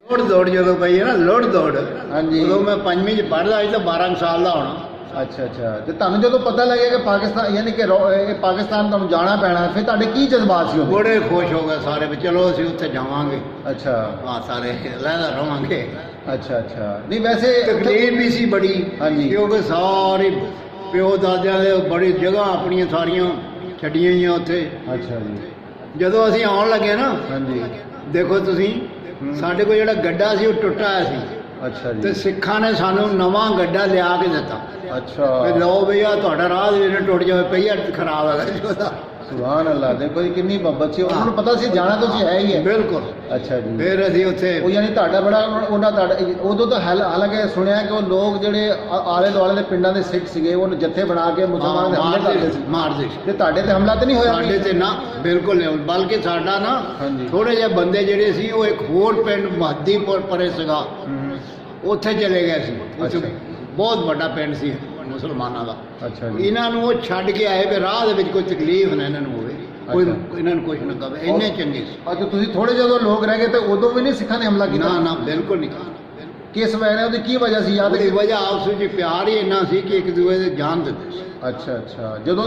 ਲੋੜ ਦੌੜ ਜਦੋਂ ਪਈ ਹੈ ਨਾ ਲੋੜ ਦੌੜ, ਹਾਂਜੀ। ਉਦੋਂ ਮੈਂ ਪੰਜਵੀਂ ਚ ਪੜ੍ਹਦਾ ਸੀ ਤਾਂ 12 ਸਾਲ ਦਾ ਹੋਣਾ। ਅੱਛਾ ਅੱਛਾ। ਤੇ ਤੁਹਾਨੂੰ ਜਦੋਂ ਪਤਾ ਲੱਗਿਆ ਕਿ ਪਾਕਿਸਤਾਨ ਯਾਨੀ ਕਿ ਇਹ ਪਾਕਿਸਤਾਨ ਤੁਹਾਨੂੰ ਜਾਣਾ ਪੈਣਾ, ਫਿਰ ਤੁਹਾਡੇ ਕੀ ਜਜ਼ਬਾਤ ਸੀ ਉਦੋਂ? ਬੜੇ ਖੁਸ਼ ਹੋ ਗਏ ਸਾਰੇ ਵੀ ਚਲੋ ਅਸੀਂ ਉੱਥੇ ਜਾਵਾਂਗੇ, ਅੱਛਾ ਹਾਂ ਸਾਰੇ ਲਹਿਦਾ ਰਵਾਂਗੇ। ਅੱਛਾ ਅੱਛਾ। ਨਹੀਂ ਵੈਸੇ ਤਕਲੀਫ ਵੀ ਸੀ ਬੜੀ, ਹਾਂਜੀ। ਕਿਉਂਕਿ ਸਾਰੇ ਪਿਓ ਦਾਦਿਆਂ ਦੇ ਬੜੀ ਜਗ੍ਹਾ ਆਪਣੀਆਂ ਸਾਰੀਆਂ ਛੱਡੀਆਂ ਹੀ ਆ ਉੱਥੇ। ਅੱਛਾ ਜੀ। ਜਦੋਂ ਅਸੀਂ ਆਉਣ ਲੱਗੇ ਨਾ, ਹਾਂਜੀ। ਦੇਖੋ ਤੁਸੀਂ, ਸਾਡੇ ਕੋਲ ਜਿਹੜਾ ਗੱਡਾ ਸੀ ਉਹ ਟੁੱਟਾ ਹੋਇਆ ਸੀ, ਅੱਛਾ ਤੇ ਜੀ। ਸਿੱਖਾਂ ਨੇ ਸਾਨੂੰ ਨਵਾਂ ਗੱਡਾ ਲਿਆ ਕੇ ਦਿੱਤਾ ਅੱਛਾ। ਵੀ ਲਓ ਭਈਆ ਤੁਹਾਡਾ ਰਾਹ ਜਿਹੜੇ ਟੁੱਟ ਜਾਵੇ, ਪਈਆ ਖਰਾਬ ਹੈਗਾ ਜੀ ਉਹਦਾ। ਸੁਭਾਨ ਅੱਲਾਹ। ਦੇਖੋ ਜੀ ਕਿੰਨੀ ਮੁਹੱਬਤ ਸੀ ਉਹਨਾਂ ਨੂੰ, ਪਤਾ ਸੀ ਜਾਣਾ ਤੁਸੀਂ ਹੈ ਹੀ ਹੈ। ਬਿਲਕੁਲ। ਅੱਛਾ ਜੀ। ਫਿਰ ਅਸੀਂ ਉੱਥੇ ਉਹ ਯਾਨੀ ਤੁਹਾਡਾ ਬੜਾ ਉਹਨਾਂ ਤੁਹਾਡਾ ਉਦੋਂ ਤਾਂ ਹਾਲਾਂਕਿ ਸੁਣਿਆ ਕਿ ਉਹ ਲੋਕ ਜਿਹੜੇ ਆਲੇ ਦੁਆਲੇ ਦੇ ਪਿੰਡਾਂ ਦੇ ਸਿੱਖ ਸੀਗੇ ਉਹ ਜੱਥੇ ਬਣਾ ਕੇ ਮੁਸਲਮਾਨਾਂ ਦੇ ਹਮਲੇ ਕਰਦੇ ਸੀ। ਮਾਰਦੇ ਸੀ। ਤੇ ਤੁਹਾਡੇ ਤੇ ਹਮਲਾ ਤਾਂ ਨਹੀਂ ਹੋਇਆ? ਸਾਡੇ ਤੇ ਨਾ, ਬਿਲਕੁਲ ਨਹੀਂ, ਬਲਕਿ ਸਾਡਾ ਨਾ ਹਾਂਜੀ। ਥੋੜੇ ਜਿਹੇ ਬੰਦੇ ਜਿਹੜੇ ਸੀ ਉਹ ਇੱਕ ਹੋਰ ਪਿੰਡ ਮਹਦੀਪੁਰ ਪਰੇ ਸੀਗਾ, ਉੱਥੇ ਚਲੇ ਗਏ ਸੀ। ਉੱਥੇ ਅੱਛਾ। ਬਹੁਤ ਵੱਡਾ ਪਿੰਡ ਸੀ ਮੁਸਲਮਾਨਾਂ ਦਾ। ਅੱਛਾ ਜੀ। ਇਹਨਾਂ ਨੂੰ ਉਹ ਛੱਡ ਕੇ ਆਏ ਵੀ ਰਾਹ ਦੇ ਵਿੱਚ ਕੋਈ ਤਕਲੀਫ ਨਾ ਇਹਨਾਂ ਨੂੰ ਹੋਵੇ, ਕੋਈ ਅੱਛਾ। ਇਹਨਾਂ ਨੂੰ ਕੁਛ ਨਾ ਕਵੇ, ਇੰਨੇ ਚੰਗੇ ਸੀ। ਅੱਛਾ ਤੁਸੀਂ ਥੋੜੇ ਜਦੋਂ ਲੋਕ ਰਹਿ ਗਏ ਤੇ ਉਦੋਂ ਵੀ ਨਹੀਂ ਸਿੱਖਾਂ ਨੇ ਹਮਲਾ ਕੀਤਾ? ਨਾ ਨਾ ਬਿਲਕੁਲ ਨਹੀਂ। ਕਿਸ ਵਜ੍ਹਾ ਉਹਦੀ ਕੀ ਵਜ੍ਹਾ ਸੀ ਯਾਦ? ਉਹਦੀ ਵਜ੍ਹਾ ਆਪਸ ਵਿੱਚ ਪਿਆਰ ਹੀ ਇੰਨਾ ਸੀ ਕਿ ਇੱਕ ਦੂਜੇ ਦੇ ਜਾਨ ਦਿੰਦੇ ਸੀ। ਅੱਛਾ ਅੱਛਾ। ਜਦੋਂ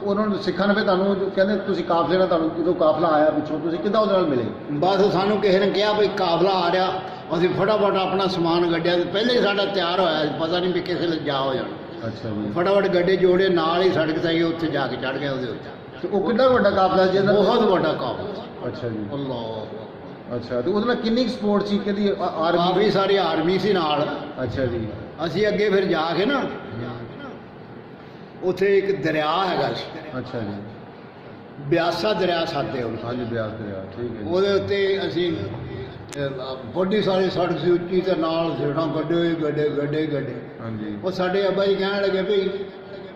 ਉਹਨਾਂ ਨੂੰ ਸਿੱਖਾਂ ਨੇ ਫਿਰ ਤੁਹਾਨੂੰ ਕਹਿੰਦੇ ਤੁਸੀਂ ਕਾਫਲੇ ਨਾਲ, ਤੁਹਾਨੂੰ ਜਦੋਂ ਕਾਫਲਾ ਆਇਆ ਪਿੱਛੋਂ ਤੁਸੀਂ ਕਿੱਦਾਂ ਉਹਦੇ ਨਾਲ ਮਿਲੇ? ਬਸ ਸਾਨੂੰ ਕਿਸੇ ਨੇ ਕਿਹਾ ਵੀ ਕਾਫਲਾ ਆ ਰਿਹਾ, ਅਸੀਂ ਫਟਾਫਟ ਆਪਣਾ ਸਮਾਨ ਗੱਡਿਆ, ਪਹਿਲੇ ਹੀ ਸਾਡਾ ਤਿਆਰ ਹੋਇਆ ਸੀ, ਪਤਾ ਨਹੀਂ ਵੀ ਕਿਸੇ ਲਈ ਜਾ ਹੋ ਜਾਣਾ। ਅੱਛਾ ਜੀ। ਫਟਾਫਟ ਗੱਡੇ ਜੋੜੇ, ਨਾਲ ਹੀ ਸੜਕ ਤੇ ਉੱਥੇ ਜਾ ਕੇ ਚੜ ਗਿਆ ਉਹਦੇ ਉੱਤੇ। ਤੇ ਉਹ ਕਿੰਨਾ ਵੱਡਾ ਕਾਫਲਾ ਸੀ? ਬਹੁਤ ਵੱਡਾ ਕਾਫਲਾ। ਅੱਛਾ ਜੀ। ਅੱਲਾਹ। ਅੱਛਾ। ਤੇ ਉਹਦੇ ਨਾਲ ਕਿੰਨੀ ਸਪੋਰਟ ਸੀ? ਕਿਹਦੀ ਆਰਮੀ? ਕਾਫੀ ਸਾਰੀ ਆਰਮੀ ਸੀ ਨਾਲ। ਅੱਛਾ ਜੀ। ਅਸੀਂ ਅੱਗੇ ਫਿਰ ਜਾ ਕੇ ਨਾ, ਉੱਥੇ ਇੱਕ ਦਰਿਆ ਹੈਗਾ ਸੀ, ਅੱਛਾ ਜੀ। ਬਿਆਸਾ ਦਰਿਆ ਸਾਦੇ ਉਹਨੂੰ। ਹਾਂਜੀ ਬਿਆਸ ਦਰਿਆ, ਠੀਕ ਹੈ ਜੀ। ਉਹਦੇ ਉੱਤੇ ਅਸੀਂ ਵੱਡੀ ਸਾਰੀ ਸੜਕ ਸੀ ਉੱਚੀ, ਤੇ ਨਾਲ ਸਿਰੜਾਂ ਗੱਡੇ ਹੋਏ, ਗੱਡੇ। ਹਾਂਜੀ। ਉਹ ਸਾਡੇ ਅੱਬਾ ਜੀ ਕਹਿਣ ਲੱਗੇ ਵੀ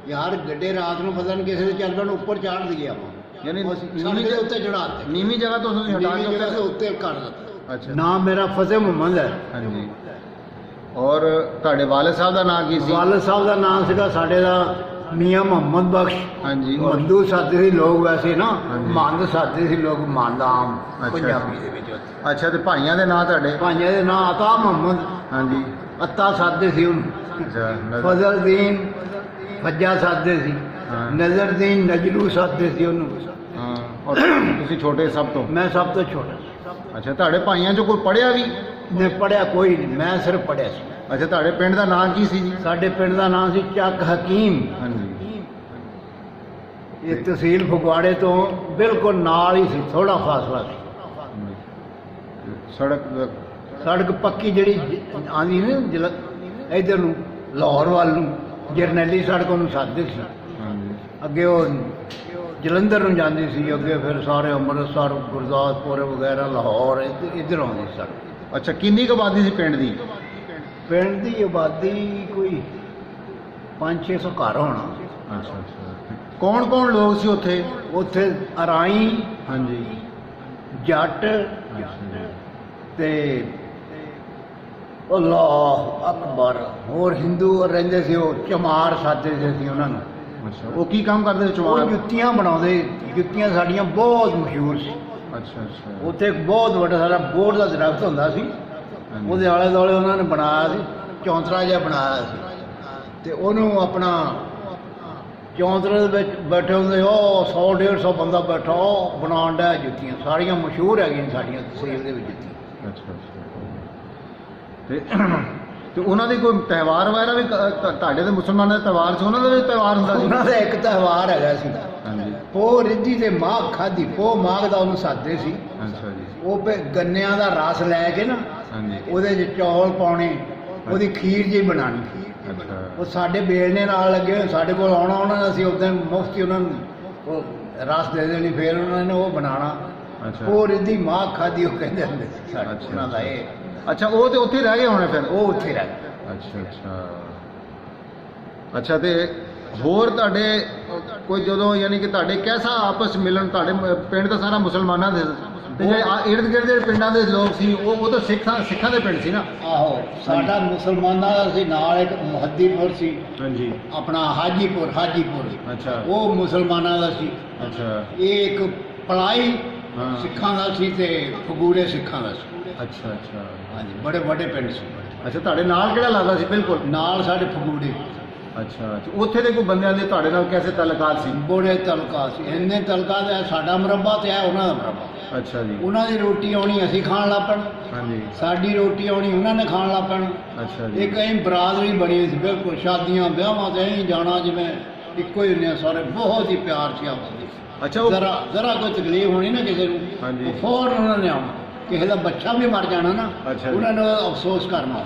ਯਾਰ ਗੱਡੇ ਰਾਤ ਨੂੰ ਪਤਾ ਨਹੀਂ ਕਿਸੇ ਦੇ ਚੱਲ ਪੈਣ, ਉੱਪਰ ਚਾੜ ਦਈਏ ਆਪਾਂ, ਯਾਨੀ ਸੜਕ ਦੇ ਉੱਤੇ ਚੜਾ ਦਿੱਤੇ, ਨੀਵੀਂ ਜਗ੍ਹਾ ਤੋਂ ਤੁਸੀਂ ਹਟਾ ਨੀਵੀਂ ਜਗ੍ਹਾ ਕੇ ਤੋਂ ਉੱਤੇ ਕਰ ਦਿੱਤਾ। ਅੱਛਾ। ਨਾਮ ਮੇਰਾ ਫਤਿਹ ਮੁਹੰਮਦ ਹੈ। ਹਾਂਜੀ। ਔਰ ਤੁਹਾਡੇ ਵਾਲਿਦ ਸਾਹਿਬ ਦਾ ਨਾਮ ਕੀ ਸੀ? ਵਾਲਦ ਸਾਹਿਬ ਦਾ ਨਾਮ ਸੀਗਾ ਸਾਡੇ ਦਾ ਮੀਆਂ ਮੁਹੰਮਦ ਬਖਸ਼। ਹਾਂਜੀ। ਮੰਦੂ ਸਾਦੇ ਸੀ ਲੋਕ, ਵੈਸੇ ਨਾ ਹਾਂਜੀ। ਮੰਦ ਸਾਦੇ ਸੀ ਲੋਕ, ਮੰਦ ਆਮ ਅੱਛਾ। ਪੰਜਾਬੀ ਦੇ ਵਿੱਚ। ਅੱਛਾ। ਤੇ ਭਾਈਆਂ ਦੇ ਨਾਂ ਤੁਹਾਡੇ? ਭਾਈਆਂ ਦੇ ਨਾਂ ਅਤਾ ਮੁਹੰਮਦ, ਹਾਂਜੀ। ਅੱਤਾ ਸਾਦੇ ਸੀ ਉਹਨੂੰ, ਅੱਛਾ। ਫਜ਼ਲਦੀਨ ਫੱਜਾ ਸਾਦੇ ਸੀ, ਹਾਂ। ਨਜ਼ਰਦੀਨ ਨਜਲੂ ਸਾਦੇ ਸੀ ਉਹਨੂੰ। ਹਾਂ। ਔਰ ਤੁਸੀਂ ਛੋਟੇ ਸਭ ਤੋਂ? ਮੈਂ ਸਭ ਤੋਂ ਛੋਟਾ। ਅੱਛਾ। ਤੁਹਾਡੇ ਭਾਈਆਂ 'ਚੋਂ ਕੋਈ ਪੜ੍ਹਿਆ ਵੀ? ਨੇ ਪੜਿਆ ਕੋਈ ਨਹੀਂ, ਮੈਂ ਸਿਰਫ ਪੜਿਆ ਸੀ। ਅੱਛਾ। ਤੁਹਾਡੇ ਪਿੰਡ ਦਾ ਨਾਂ ਕੀ ਸੀ ਜੀ? ਸਾਡੇ ਪਿੰਡ ਦਾ ਨਾਮ ਸੀ ਚੱਕ ਹਕੀਮ। ਹਾਂਜੀ। ਇਹ ਤਹਿਸੀਲ ਫਗਵਾੜੇ ਤੋਂ ਬਿਲਕੁਲ ਨਾਲ ਹੀ ਸੀ, ਥੋੜਾ ਫਾਸਲਾ ਸੀ। ਸੜਕ ਪੱਕੀ ਜਿਹੜੀ ਆਉਂਦੀ ਨਾ ਇੱਧਰ ਨੂੰ ਲਾਹੌਰ ਵੱਲ ਨੂੰ, ਜਰਨੈਲੀ ਸੜਕ ਉਹਨੂੰ ਸਾਦੇ ਸੀ। ਹਾਂਜੀ। ਅੱਗੇ ਉਹ ਜਲੰਧਰ ਨੂੰ ਜਾਂਦੀ ਸੀ, ਅੱਗੇ ਫਿਰ ਸਾਰੇ ਅੰਮ੍ਰਿਤਸਰ, ਗੁਰਦਾਸਪੁਰ ਵਗੈਰਾ, ਲਾਹੌਰ ਇੱਧਰ ਆਉਂਦੀ ਸੀ ਸੜਕ। ਅੱਛਾ। ਕਿੰਨੀ ਕੁ ਆਬਾਦੀ ਸੀ ਪਿੰਡ ਦੀ? ਪਿੰਡ ਦੀ ਆਬਾਦੀ ਕੋਈ 500-600 ਘਰ ਹੋਣਾ। ਅੱਛਾ ਅੱਛਾ। ਕੌਣ ਕੌਣ ਲੋਕ ਸੀ ਉੱਥੇ? ਉੱਥੇ ਅਰਾਈ, ਹਾਂਜੀ। ਜੱਟ ਅੱਛਾ। ਤੇ ਅੱਲਾਹ ਅਕਬਰ, ਹੋਰ ਹਿੰਦੂ ਰਹਿੰਦੇ ਸੀ। ਉਹ ਚਮਾਰ ਸਾਦੇ ਸੀ ਉਹਨਾਂ ਨੂੰ। ਅੱਛਾ। ਉਹ ਕੀ ਕੰਮ ਕਰਦੇ ਸੀ ਉਹ ਚਮਾਰ? ਜੁੱਤੀਆਂ ਬਣਾਉਂਦੇ, ਜੁੱਤੀਆਂ ਸਾਡੀਆਂ ਬਹੁਤ ਮਸ਼ਹੂਰ ਸੀ। ਅੱਛਾ ਅੱਛਾ। ਉੱਥੇ ਇੱਕ ਬਹੁਤ ਵੱਡਾ ਸਾਰਾ ਬੋਰਡ ਦਾ ਦਰਖਤ ਹੁੰਦਾ ਸੀ, ਹਾਂਜੀ। ਉਹਦੇ ਆਲੇ ਦੁਆਲੇ ਉਹਨਾਂ ਨੇ ਬਣਾਇਆ ਸੀ, ਚੌਂਤਰਾ ਜਿਹਾ ਬਣਾਇਆ ਸੀ, ਤੇ ਉਹਨੂੰ ਆਪਣਾ ਚੌਂਤਰੇ ਦੇ ਵਿੱਚ ਬੈਠੇ ਹੁੰਦੇ, ਉਹ 100-150 ਬੰਦਾ ਬੈਠਾ, ਉਹ ਬਣਾਉਣ ਦਾ ਜੁੱਤੀਆਂ ਸਾਰੀਆਂ ਮਸ਼ਹੂਰ ਹੈਗੀਆਂ ਸਾਡੀਆਂ ਤਹਿਸੀਲ ਦੇ ਵਿੱਚ ਜੁੱਤੀਆਂ। ਅੱਛਾ ਅੱਛਾ। ਤੇ ਉਹਨਾਂ ਦੇ ਕੋਈ ਤਿਉਹਾਰ ਵਗੈਰਾ ਵੀ ਤੁਹਾਡੇ ਦੇ ਮੁਸਲਮਾਨਾਂ ਦੇ ਤਿਉਹਾਰ ਸੀ, ਉਹਨਾਂ ਦਾ ਵੀ ਤਿਉਹਾਰ ਹੁੰਦਾ ਸੀ? ਉਹਨਾਂ ਦਾ ਇੱਕ ਤਿਉਹਾਰ ਹੈਗਾ ਸੀ, ਹਾਂਜੀ। ਪੋਹ ਰਿੱਧੀ ਤੇ ਮਾਘ ਖਾਧੀ, ਪੋਹ ਮਾਘ ਦਾ ਉਹਨੂੰ ਸਾਦੇ ਸੀ। ਅੱਛਾ ਜੀ। ਉਹ ਗੰਨਿਆਂ ਦਾ ਰਸ ਲੈ ਕੇ ਨਾ, ਹਾਂਜੀ। ਉਹਦੇ 'ਚ ਚੌਲ ਪਾਉਣੇ, ਉਹਦੀ ਖੀਰ ਜਿਹੀ ਬਣਾਉਣੀ। ਅੱਛਾ। ਉਹ ਸਾਡੇ ਬੇਲਣੇ ਨਾਲ ਲੱਗੇ ਹੋਏ, ਸਾਡੇ ਕੋਲ ਆਉਣਾ ਉਹਨਾਂ ਨੇ, ਅਸੀਂ ਉਦੋਂ ਮੁਫਤੀ ਉਹਨਾਂ ਨੂੰ ਉਹ ਰਸ ਦੇ ਦੇਣੀ, ਫਿਰ ਉਹਨਾਂ ਨੇ ਉਹ ਬਣਾਉਣਾ। ਅੱਛਾ। ਉਹ ਰਿੱਧੀ ਮਾਘ ਖਾਧੀ ਉਹ ਕਹਿੰਦੇ ਹੁੰਦੇ ਸੀ ਸਾਡੇ, ਅੱਛਾ। ਉਹਨਾਂ ਦਾ ਇਹ। ਅੱਛਾ। ਉਹ ਤੇ ਉੱਥੇ ਹੀ ਰਹਿ ਗਏ ਹੋਣੇ ਫਿਰ? ਉਹ ਉੱਥੇ ਰਹਿ ਗਏ। ਅੱਛਾ ਅੱਛਾ। ਅੱਛਾ। ਤੇ ਹੋਰ ਤੁਹਾਡੇ ਕੋਈ ਜਦੋਂ ਯਾਨੀ ਕਿ ਤੁਹਾਡੇ ਕੈਸਾ ਆਪਸ ਮਿਲਣ, ਤੁਹਾਡੇ ਪਿੰਡ ਤਾਂ ਸਾਰਾ ਮੁਸਲਮਾਨਾਂ ਦੇ, ਤੇ ਜਿਹੜੇ ਇਰਦ ਗਿਰਦ ਦੇ ਪਿੰਡਾਂ ਦੇ ਲੋਕ ਸੀ ਉਹ ਤਾਂ ਸਿੱਖਾਂ ਦੇ ਪਿੰਡ ਸੀ ਨਾ? ਆਹੋ। ਸਾਡਾ ਮੁਸਲਮਾਨਾਂ ਦਾ ਸੀ, ਨਾਲ ਇੱਕ ਮੁਹੱਦੀਪੁਰ ਸੀ, ਹਾਂਜੀ। ਆਪਣਾ ਹਾਜੀਪੁਰ। ਅੱਛਾ। ਉਹ ਮੁਸਲਮਾਨਾਂ ਦਾ ਸੀ। ਅੱਛਾ। ਇਹ ਇੱਕ ਪਲਾਈ ਹਾਂ। ਸਿੱਖਾਂ ਦਾ ਸੀ, ਤੇ ਫਗੂੜੇ ਸਿੱਖਾਂ ਦਾ ਸੀ। ਅੱਛਾ ਅੱਛਾ ਹਾਂਜੀ, ਬੜੇ ਵੱਡੇ ਪਿੰਡ ਸੀ। ਅੱਛਾ, ਤੁਹਾਡੇ ਨਾਲ ਕਿਹੜਾ ਲੱਗਦਾ ਸੀ ਬਿਲਕੁਲ? ਨਾਲ ਸਾਡੇ ਫਗੂੜੇ ਅੱਛਾ ਅੱਛਾ, ਉੱਥੇ ਦੇ ਕੋਈ ਬੰਦਿਆਂ ਦੇ ਤੁਹਾਡੇ ਨਾਲ ਕੈਸੇ ਤਾਲੁਕਾਤ ਸੀ? ਬੜੇ ਤਲਕਾ ਸੀ, ਇੰਨੇ ਤਲਕਾ ਤੇ ਸਾਡਾ ਮੁਰੱਬਾ ਤੇ ਹੈ ਉਹਨਾਂ ਦਾ ਮੁਰੱਬਾ। ਅੱਛਾ ਜੀ। ਉਹਨਾਂ ਦੀ ਰੋਟੀ ਆਉਣੀ ਅਸੀਂ ਖਾਣ ਲੱਗ ਪੈਣਾ, ਹਾਂਜੀ। ਸਾਡੀ ਰੋਟੀ ਆਉਣੀ ਉਹਨਾਂ ਨੇ ਖਾਣ ਲੱਗ ਪੈਣਾ। ਅੱਛਾ ਜੀ। ਇੱਕ ਐਂ ਬਰਾਦਰੀ ਬਣੀ ਸੀ ਬਿਲਕੁਲ, ਸ਼ਾਦੀਆਂ ਵਿਆਹਾਂ ਤੇ ਐਂ ਜਾਣਾ ਜਿਵੇਂ ਇੱਕੋ ਹੀ ਹੁੰਦੇ ਆ ਸਾਰੇ, ਬਹੁਤ ਹੀ ਪਿਆਰ ਸੀ ਆਪਸ ਵਿੱਚ। ਅੱਛਾ, ਉਹ ਜ਼ਰਾ ਕੋਈ ਤਕਲੀਫ ਹੋਣੀ ਨਾ ਕਿਸੇ ਨੂੰ, ਹਾਂਜੀ। ਫੌਰਨ ਉਹਨਾਂ ਨੇ ਆਉਣਾ, ਕਿਸੇ ਦਾ ਬੱਚਾ ਵੀ ਮਰ ਜਾਣਾ ਨਾ, ਅੱਛਾ ਜੀ। ਉਹਨਾਂ ਨੇ ਅਫਸੋਸ ਕਰਨਾ।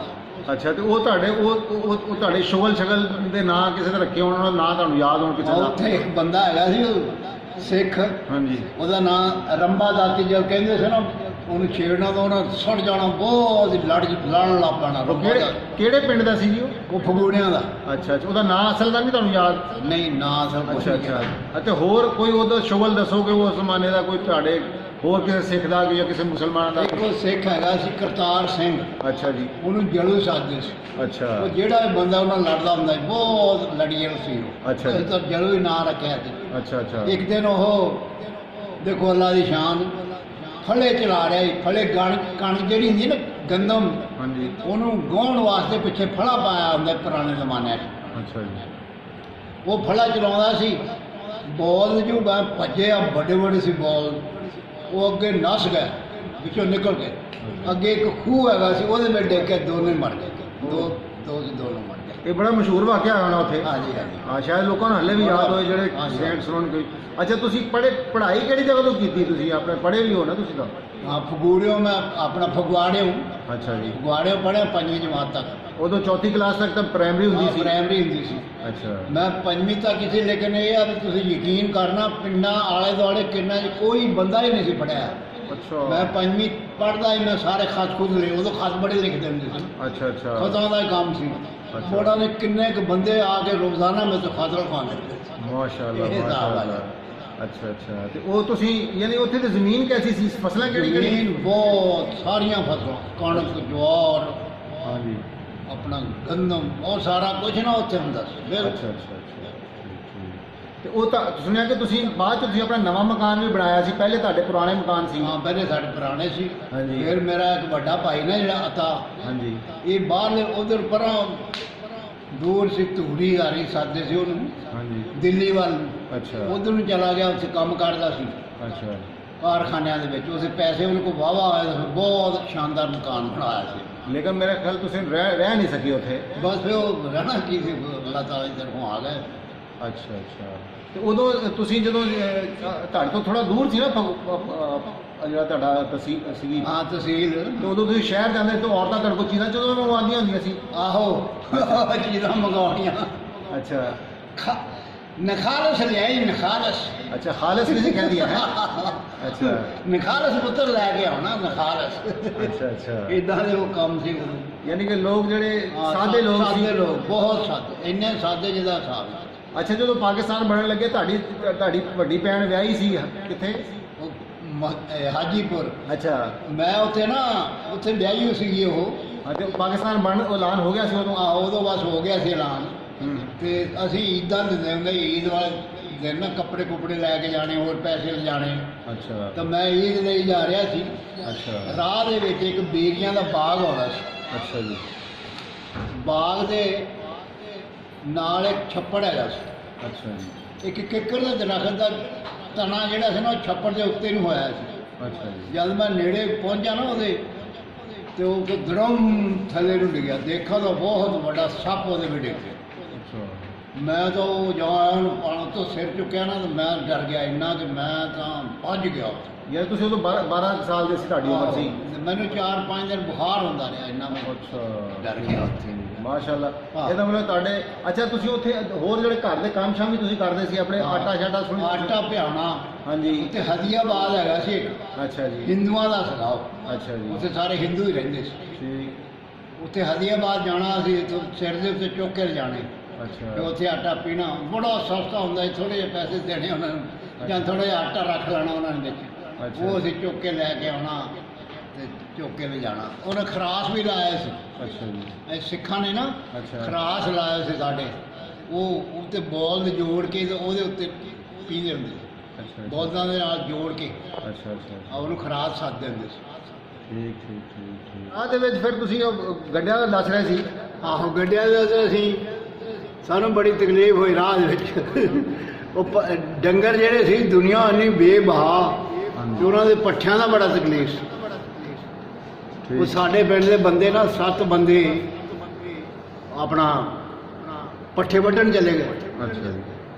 ਅੱਛਾ, ਤੇ ਉਹ ਤੁਹਾਡੇ ਉਹ ਤੁਹਾਡੇ ਸ਼ੋਗਲ ਸ਼ਗਲ ਦੇ ਨਾਂ ਕਿਸੇ ਨੇ ਰੱਖੇ ਹੋਣ, ਉਹਨਾਂ ਦਾ ਨਾਂ ਤੁਹਾਨੂੰ ਯਾਦ ਹੋਣ ਕਿਸੇ ਦਾ? ਉੱਥੇ ਇੱਕ ਬੰਦਾ ਹੈਗਾ ਸੀ ਉਹ ਸਿੱਖ, ਹਾਂਜੀ। ਉਹਦਾ ਨਾਂ ਰੰਬਾ ਦਾਤੀ, ਜਦ ਕਹਿੰਦੇ ਸੀ ਨਾ ਉਹਨੂੰ ਛੇੜਨਾ ਤਾਂ ਉਹਨਾਂ ਸੁੱਟ ਜਾਣਾ, ਬਹੁਤ ਲੜਨ ਲੱਗ ਪੈਣਾ। ਉਹ ਕਿਹੜੇ ਪਿੰਡ ਦਾ ਸੀ ਜੀ ਉਹ ਫਗੂੜਿਆਂ ਦਾ। ਅੱਛਾ ਅੱਛਾ, ਉਹਦਾ ਨਾਂ ਅਸਲ ਦਾ ਨਹੀਂ ਤੁਹਾਨੂੰ ਯਾਦ? ਨਹੀਂ, ਨਾਂ ਸਭ ਕੁਛ ਅੱਛਾ ਅੱਛਾ। ਅਤੇ ਹੋਰ ਕੋਈ ਉਹਦਾ ਸ਼ੋਗਲ ਦੱਸੋਗੇ ਉਸ ਜ਼ਮਾਨੇ ਦਾ, ਕੋਈ ਤੁਹਾਡੇ ਹੋਰ ਕਿਸੇ ਸਿੱਖ ਦਾ ਜਾਂ ਕਿਸੇ ਮੁਸਲਮਾਨ ਦਾ? ਇੱਕ ਉਹ ਸਿੱਖ ਹੈਗਾ ਸੀ ਕਰਤਾਰ ਸਿੰਘ, ਅੱਛਾ ਜੀ। ਉਹਨੂੰ ਜਲੂ ਸਾਜਦੇ ਸੀ। ਅੱਛਾ ਉਹ ਜਿਹੜਾ ਵੀ ਬੰਦਾ ਉਹਨਾਂ ਨਾਲ ਲੜਦਾ ਹੁੰਦਾ ਸੀ, ਬਹੁਤ ਲੜੀਅਲ ਸੀ ਉਹ। ਅੱਛਾ ਜੀ। ਅਸੀਂ ਤਾਂ ਜਲੂ ਹੀ ਨਾਂ ਰੱਖਿਆ ਸੀ। ਅੱਛਾ ਅੱਛਾ। ਇੱਕ ਦਿਨ ਉਹ ਦੇਖੋ ਅੱਲਾ ਦੀ ਸ਼ਾਨ, ਫਲੇ ਚਲਾ ਰਿਹਾ ਸੀ, ਫਲੇ ਕਣਕ ਜਿਹੜੀ ਹੁੰਦੀ ਨਾ ਗੰਦਮ, ਹਾਂਜੀ। ਉਹਨੂੰ ਗਾਉਣ ਵਾਸਤੇ ਪਿੱਛੇ ਫਲਾ ਪਾਇਆ ਹੁੰਦਾ ਪੁਰਾਣੇ ਜ਼ਮਾਨੇ 'ਚ। ਅੱਛਾ ਜੀ। ਉਹ ਫਲਾ ਚਲਾਉਂਦਾ ਸੀ, ਬੋਲ ਜੋ ਭੱਜਿਆ, ਵੱਡੇ ਵੱਡੇ ਸੀ ਬੋਲ, ਉਹ ਅੱਗੇ ਨੱਸ ਗਏ ਵਿੱਚੋਂ ਨਿਕਲ ਕੇ। ਅੱਗੇ ਇੱਕ ਖੂਹ ਹੈਗਾ ਸੀ, ਉਹਦੇ ਵਿੱਚ ਡਿੱਗ ਕੇ ਦੋਨੇ ਮਰ ਗਏ, ਦੋਨੋਂ ਮਰ ਗਏ। ਇਹ ਬੜਾ ਮਸ਼ਹੂਰ ਵਾਕਿਆ ਹੋਣਾ ਉੱਥੇ। ਹਾਂਜੀ ਹਾਂਜੀ। ਹਾਂ, ਸ਼ਾਇਦ ਲੋਕਾਂ ਨੂੰ ਹੱਲੇ ਵੀ ਯਾਦ ਹੋਏ ਜਿਹੜੇ ਹਾਂਜੀ। ਸੈਂਟ ਸੁਣਨ ਕੋਈ। ਅੱਛਾ, ਤੁਸੀਂ ਪੜ੍ਹਾਈ ਕਿਹੜੀ ਜਗ੍ਹਾ ਤੋਂ ਕੀਤੀ? ਤੁਸੀਂ ਆਪਣੇ ਪੜ੍ਹੇ ਵੀ ਹੋ ਨਾ ਤੁਸੀਂ ਤਾਂ? ਹਾਂ, ਫਗੂੜਿਓ ਮੈਂ ਆਪਣਾ ਫਗਵਾੜਿਓ ਅੱਛਾ ਜੀ। ਫਗਵਾੜਿਓ ਪੜ੍ਹਿਆ 5ਵੀਂ ਜਮਾਤ ਤੱਕ। ਉਦੋਂ ਚੌਥੀ ਕਲਾਸ ਤੱਕ ਤਾਂ ਪ੍ਰਾਇਮਰੀ ਹੁੰਦੀ ਸੀ? ਪ੍ਰਾਇਮਰੀ ਹੁੰਦੀ ਸੀ। ਅੱਛਾ। ਮੈਂ 5ਵੀਂ ਤੱਕ ਸੀ, ਲੇਕਿਨ ਇਹ ਆ ਵੀ ਤੁਸੀਂ ਯਕੀਨ ਕਰਨਾ, ਪਿੰਡਾਂ ਆਲੇ ਦੁਆਲੇ ਕਿੰਨਾ 'ਚ ਕੋਈ ਬੰਦਾ ਹੀ ਨਹੀਂ ਸੀ ਪੜ੍ਹਿਆ। ਅੱਛਾ। ਮੈਂ 5ਵੀਂ ਪੜ੍ਹਦਾ ਹੀ, ਮੈਂ ਸਾਰੇ ਖਤ ਖੁਦ ਲਏ, ਉਦੋਂ ਖਤ ਬੜੇ ਲਿਖਦੇ ਹੁੰਦੇ ਸੀ। ਅੱਛਾ ਅੱਛਾ। ਖਤਾਂ ਦਾ ਹੀ ਕੰਮ ਸੀ। ਅੱਛਾ। ਮੋੜਾਂ ਦੇ ਕਿੰਨੇ ਕੁ ਬੰਦੇ ਆ ਕੇ ਰੋਜ਼ਾਨਾ ਮੇਰੇ ਤੋਂ ਖਤ ਲਿਖਵਾਉਂਦੇ ਸੀ। ਮਾਸ਼ਾਅੱਲਾ ਇਹ ਹਿਸਾਬ ਆ। ਮਾਸ਼ਾਅੱਲਾ। ਅੱਛਾ ਅੱਛਾ। ਤੇ ਉਹ ਤੁਸੀਂ ਯਾਨੀ ਉੱਥੇ ਦੀ ਜ਼ਮੀਨ ਕੈਸੀ ਸੀ? ਫਸਲਾਂ ਕਿਹੜੀ ਜ਼ਮੀਨ ਬਹੁਤ ਸਾਰੀਆਂ ਫਸਲਾਂ, ਕਣਕ, ਜਵਾਰ, ਹਾਂਜੀ। ਆਪਣਾ ਗੰਦਮ, ਉਹ ਸਾਰਾ ਕੁਝ ਨਾ ਉੱਥੇ ਹੁੰਦਾ ਸੀ। ਅੱਛਾ ਅੱਛਾ ਅੱਛਾ। ਤੇ ਉਹ ਤਾਂ ਸੁਣਿਆ ਕਿ ਤੁਸੀਂ ਬਾਅਦ ਚ ਤੁਸੀਂ ਆਪਣਾ ਨਵਾਂ ਮਕਾਨ ਵੀ ਬਣਾਇਆ ਸੀ, ਪਹਿਲੇ ਤੁਹਾਡੇ ਪੁਰਾਣੇ ਮਕਾਨ ਸੀ? ਹਾਂ, ਪਹਿਲੇ ਸਾਡੇ ਪੁਰਾਣੇ ਸੀ। ਹਾਂਜੀ। ਫਿਰ ਮੇਰਾ ਇੱਕ ਵੱਡਾ ਭਾਈ ਨਾ ਜਿਹੜਾ ਅਤਾ, ਹਾਂਜੀ। ਇਹ ਬਾਹਰਲੇ ਉਧਰ ਪਰਾਂ ਦੂਰ ਸੀ, ਧੂਰੀ ਆ ਰਹੀ ਸਾਦੇ ਸੀ ਉਹਨੂੰ, ਹਾਂਜੀ। ਦਿੱਲੀ ਵੱਲ। ਅੱਛਾ। ਉਧਰ ਨੂੰ ਚਲਾ ਗਿਆ, ਉੱਥੇ ਕੰਮ ਕਰਦਾ ਸੀ ਅੱਛਾ। ਕਾਰਖਾਨਿਆਂ ਦੇ ਵਿੱਚ। ਉਸੇ ਪੈਸੇ ਉਹਨੂੰ ਕੋਲ ਵਾਹਵਾ ਆਇਆ ਤਾਂ ਫਿਰ ਬਹੁਤ ਸ਼ਾਨਦਾਰ ਮਕਾਨ ਬਣਾਇਆ ਸੀ। ਲੇਕਿਨ ਮੇਰੇ ਖਿਆਲ ਤੁਸੀਂ ਰਹਿ ਨਹੀਂ ਸਕੀ ਉੱਥੇ? ਬਸ ਫਿਰ ਉਹ ਰਹਿਣਾ ਕੀ ਸੀ, ਅੱਲਾਹ ਤਾਲਾ ਦੀ ਤਰਫੋਂ ਆ ਗਏ। ਅੱਛਾ ਅੱਛਾ। ਤੇ ਉਦੋਂ ਤੁਸੀਂ ਜਦੋਂ ਤੁਹਾਡੇ ਤੋਂ ਥੋੜਾ ਦੂਰ ਸੀ ਨਾ ਜਿਹੜਾ ਤੁਹਾਡਾ ਤਹਿਸੀਲ ਸੀਗੀ? ਹਾਂ, ਤਹਿਸੀਲ। ਤੇ ਉਦੋਂ ਤੁਸੀਂ ਸ਼ਹਿਰ ਜਾਂਦੇ ਤਾਂ ਔਰਤਾਂ ਤੁਹਾਡੇ ਕੋਲ ਚੀਜ਼ਾਂ ਜਦੋਂ ਮੰਗਵਾਉਂਦੀਆਂ ਹੁੰਦੀਆਂ ਸੀ? ਆਹੋ, ਚੀਜ਼ਾਂ ਮੰਗਵਾਉਣੀਆਂ। ਅੱਛਾ। ਨਖਾਲਸ ਲਿਆਈ, ਨਖਾਲਸ। ਅੱਛਾ, ਖਾਲਸ ਕਿਸੇ ਕਹਿੰਦੀ ਹੈ? ਅੱਛਾ। ਨਖਾਲਸ ਪੁੱਤਰ ਲੈ ਕੇ ਆਉਣਾ, ਨਖਾਲਸ। ਅੱਛਾ ਅੱਛਾ। ਇਦਾਂ ਦੇ ਉਹ ਕੰਮ ਸੀ ਉਦੋਂ। ਯਾਨੀ ਕਿ ਲੋਕ ਜਿਹੜੇ ਹਾਂ, ਸਾਦੇ ਲੋਕ ਸੀ? ਸਾਦੇ ਲੋਕ, ਬਹੁਤ ਸਾਦੇ, ਇੰਨੇ ਸਾਦੇ ਜਿਹਦਾ ਹਿਸਾਬ ਨਹੀਂ। ਅੱਛਾ, ਜਦੋਂ ਪਾਕਿਸਤਾਨ ਬਣਨ ਲੱਗੇ ਤੁਹਾਡੀ ਵੱਡੀ ਭੈਣ ਵਿਆਹੀ ਸੀ ਕਿੱਥੇ? ਹਾਜੀਪੁਰ। ਅੱਛਾ। ਮੈਂ ਉੱਥੇ ਵਿਆਹੀ ਹੋਈ ਸੀਗੀ ਉਹ। ਹਾਂ, ਤੇ ਪਾਕਿਸਤਾਨ ਬਣਨ ਐਲਾਨ ਹੋ ਗਿਆ ਸੀ ਉਦੋਂ? ਉਦੋਂ ਬਸ ਹੋ ਗਿਆ ਸੀ ਐਲਾਨ। ਹੂੰ। ਤੇ ਅਸੀਂ ਈਦਾਂ ਦਿੰਦੇ ਹੁੰਦੇ, ਈਦ ਵਾਲੇ ਦਿਨ ਨਾ ਕੱਪੜੇ ਕੁਪੜੇ ਲੈ ਕੇ ਜਾਣੇ, ਹੋਰ ਪੈਸੇ ਲਿਜਾਣੇ। ਅੱਛਾ। ਤਾਂ ਮੈਂ ਈਦ ਲਈ ਜਾ ਰਿਹਾ ਸੀ। ਅੱਛਾ। ਰਾਹ ਦੇ ਵਿੱਚ ਇੱਕ ਬੇਰੀਆਂ ਦਾ ਬਾਗ ਆਉਂਦਾ ਸੀ। ਅੱਛਾ ਜੀ। ਬਾਗ ਦੇ ਨਾਲ ਇੱਕ ਛੱਪੜ ਹੈਗਾ ਸੀ। ਅੱਛਾ ਜੀ। ਇੱਕ ਕਿੱਕਰ ਦਾ ਦਰਖਤ ਦਾ ਤਣਾ ਜਿਹੜਾ ਸੀ ਨਾ, ਉਹ ਛੱਪੜ ਦੇ ਉੱਤੇ ਨੂੰ ਹੋਇਆ ਸੀ। ਅੱਛਾ ਜੀ। ਜਦ ਮੈਂ ਨੇੜੇ ਪਹੁੰਚਿਆ ਨਾ ਉਹਦੇ, ਤੇ ਉਹ ਦਰਮ ਥੱਲੇ ਨੂੰ ਡਿੱਗਿਆ। ਦੇਖਾ ਤਾਂ ਬਹੁਤ ਵੱਡਾ ਸੱਪ ਉਹਦੇ ਵਿੱਚ ਡਿੱਗ ਗਿਆ। ਅੱਛਾ। ਮੈਂ ਤਾਂ ਉਹ ਜਾਨ ਪਾਣ ਤੋਂ ਸਿਰ ਚੁੱਕਿਆ ਨਾ, ਤਾਂ ਮੈਂ ਡਰ ਗਿਆ ਇੰਨਾ ਕਿ ਮੈਂ ਤਾਂ ਭੱਜ ਗਿਆ। ਯਾਰ ਤੁਸੀਂ ਉਦੋਂ 12 ਸਾਲ ਦੇ ਸੀ, ਤੁਹਾਡੀ ਉਮਰ ਸੀ? ਮੈਨੂੰ 4-5 ਦਿਨ ਬੁਖਾਰ ਹੁੰਦਾ ਰਿਹਾ, ਇੰਨਾ ਮੈਂ ਅੱਛਾ। ਡਰ ਗਿਆ ਉੱਥੇ। ਮਾਸ਼ਾਅੱਲਾ। ਹਾਂ। ਇਹਦਾ ਮਤਲਬ ਤੁਹਾਡੇ ਅੱਛਾ, ਤੁਸੀਂ ਉੱਥੇ ਹੋਰ ਜਿਹੜੇ ਘਰ ਦੇ ਕੰਮ ਸ਼ਾਮ ਵੀ ਤੁਸੀਂ ਕਰਦੇ ਸੀ ਆਪਣੇ? ਆਟਾ ਸ਼ਾਟਾ ਸੁਣੀ? ਆਟਾ ਪਿਆਉਣਾ। ਹਾਂਜੀ। ਉੱਥੇ ਹਦੀਆਬਾਦ ਹੈਗਾ ਸੀ ਇੱਕ, ਅੱਛਾ ਜੀ। ਹਿੰਦੂਆਂ ਦਾ ਸੀਗਾ ਉਹ। ਅੱਛਾ ਜੀ। ਉੱਥੇ ਸਾਰੇ ਹਿੰਦੂ ਹੀ ਰਹਿੰਦੇ ਸੀ। ਠੀਕ। ਉੱਥੇ ਹਦੀਆਬਾਦ ਜਾਣਾ, ਅਸੀਂ ਇੱਥੋਂ ਸਿਰ ਦੇ ਉੱਤੇ ਚੁੱਕ ਕੇ ਲਿਜਾਣੇ। ਤੇ ਅੱਛਾ। ਉੱਥੇ ਆਟਾ ਪੀਣਾ ਬੜਾ ਸਸਤਾ ਹੁੰਦਾ ਸੀ, ਥੋੜ੍ਹੇ ਜਿਹੇ ਪੈਸੇ ਦੇਣੇ ਉਹਨਾਂ ਨੂੰ, ਜਾਂ ਥੋੜ੍ਹਾ ਜਿਹਾ ਆਟਾ ਰੱਖ ਲੈਣਾ ਉਹਨਾਂ ਨੇ ਵਿੱਚ। ਅੱਛਾ। ਉਹ ਅਸੀਂ ਚੁੱਕ ਕੇ ਲੈ ਕੇ ਆਉਣਾ ਤੇ ਚੁੱਕ ਕੇ ਲਿਜਾਣਾ। ਉਹਨੇ ਖਰਾਸ ਵੀ ਲਾਇਆ ਸੀ। ਅੱਛਾ ਜੀ। ਇਹ ਸਿੱਖਾਂ ਨੇ ਨਾ ਅੱਛਾ। ਖਰਾਸ ਲਾਇਆ ਸੀ ਸਾਡੇ। ਉਹ ਉੱਤੇ ਬੋਲ ਜੋੜ ਕੇ ਤੇ ਉਹਦੇ ਉੱਤੇ ਪੀਂਦੇ ਹੁੰਦੇ ਸੀ, ਅੱਛਾ। ਬੋਲਾਂ ਦੇ ਨਾਲ ਜੋੜ ਕੇ। ਅੱਛਾ ਅੱਛਾ। ਉਹਨੂੰ ਖਰਾਸ ਸੱਦਦੇ ਹੁੰਦੇ ਸੀ। ਠੀਕ ਠੀਕ ਠੀਕ ਠੀਕ। ਆਹ ਦੇ ਵਿੱਚ ਫਿਰ ਤੁਸੀਂ ਉਹ ਗੱਡਿਆਂ ਦਾ ਦੱਸ ਰਹੇ ਸੀ। ਆਹੋ ਗੱਡਿਆਂ ਦੇ ਤੇ ਅਸੀਂ ਸਾਨੂੰ ਬੜੀ ਤਕਲੀਫ ਹੋਈ ਰਾਹ ਦੇ ਵਿੱਚ। ਉਹ ਡੰਗਰ ਜਿਹੜੇ ਸੀ ਦੁਨੀਆ ਇੰਨੀ ਬੇਬਹਾ ਕਿ ਉਹਨਾਂ ਦੇ ਪੱਠਿਆਂ ਦਾ ਬੜਾ ਤਕਲੀਫ ਸੀ। ਉਹ ਸਾਡੇ ਪਿੰਡ ਦੇ ਬੰਦੇ ਨਾ 7 ਬੰਦੇ ਆਪਣਾ ਪੱਠੇ ਵੱਢਣ ਚਲੇ ਗਏ। ਅੱਛਾ ਜੀ।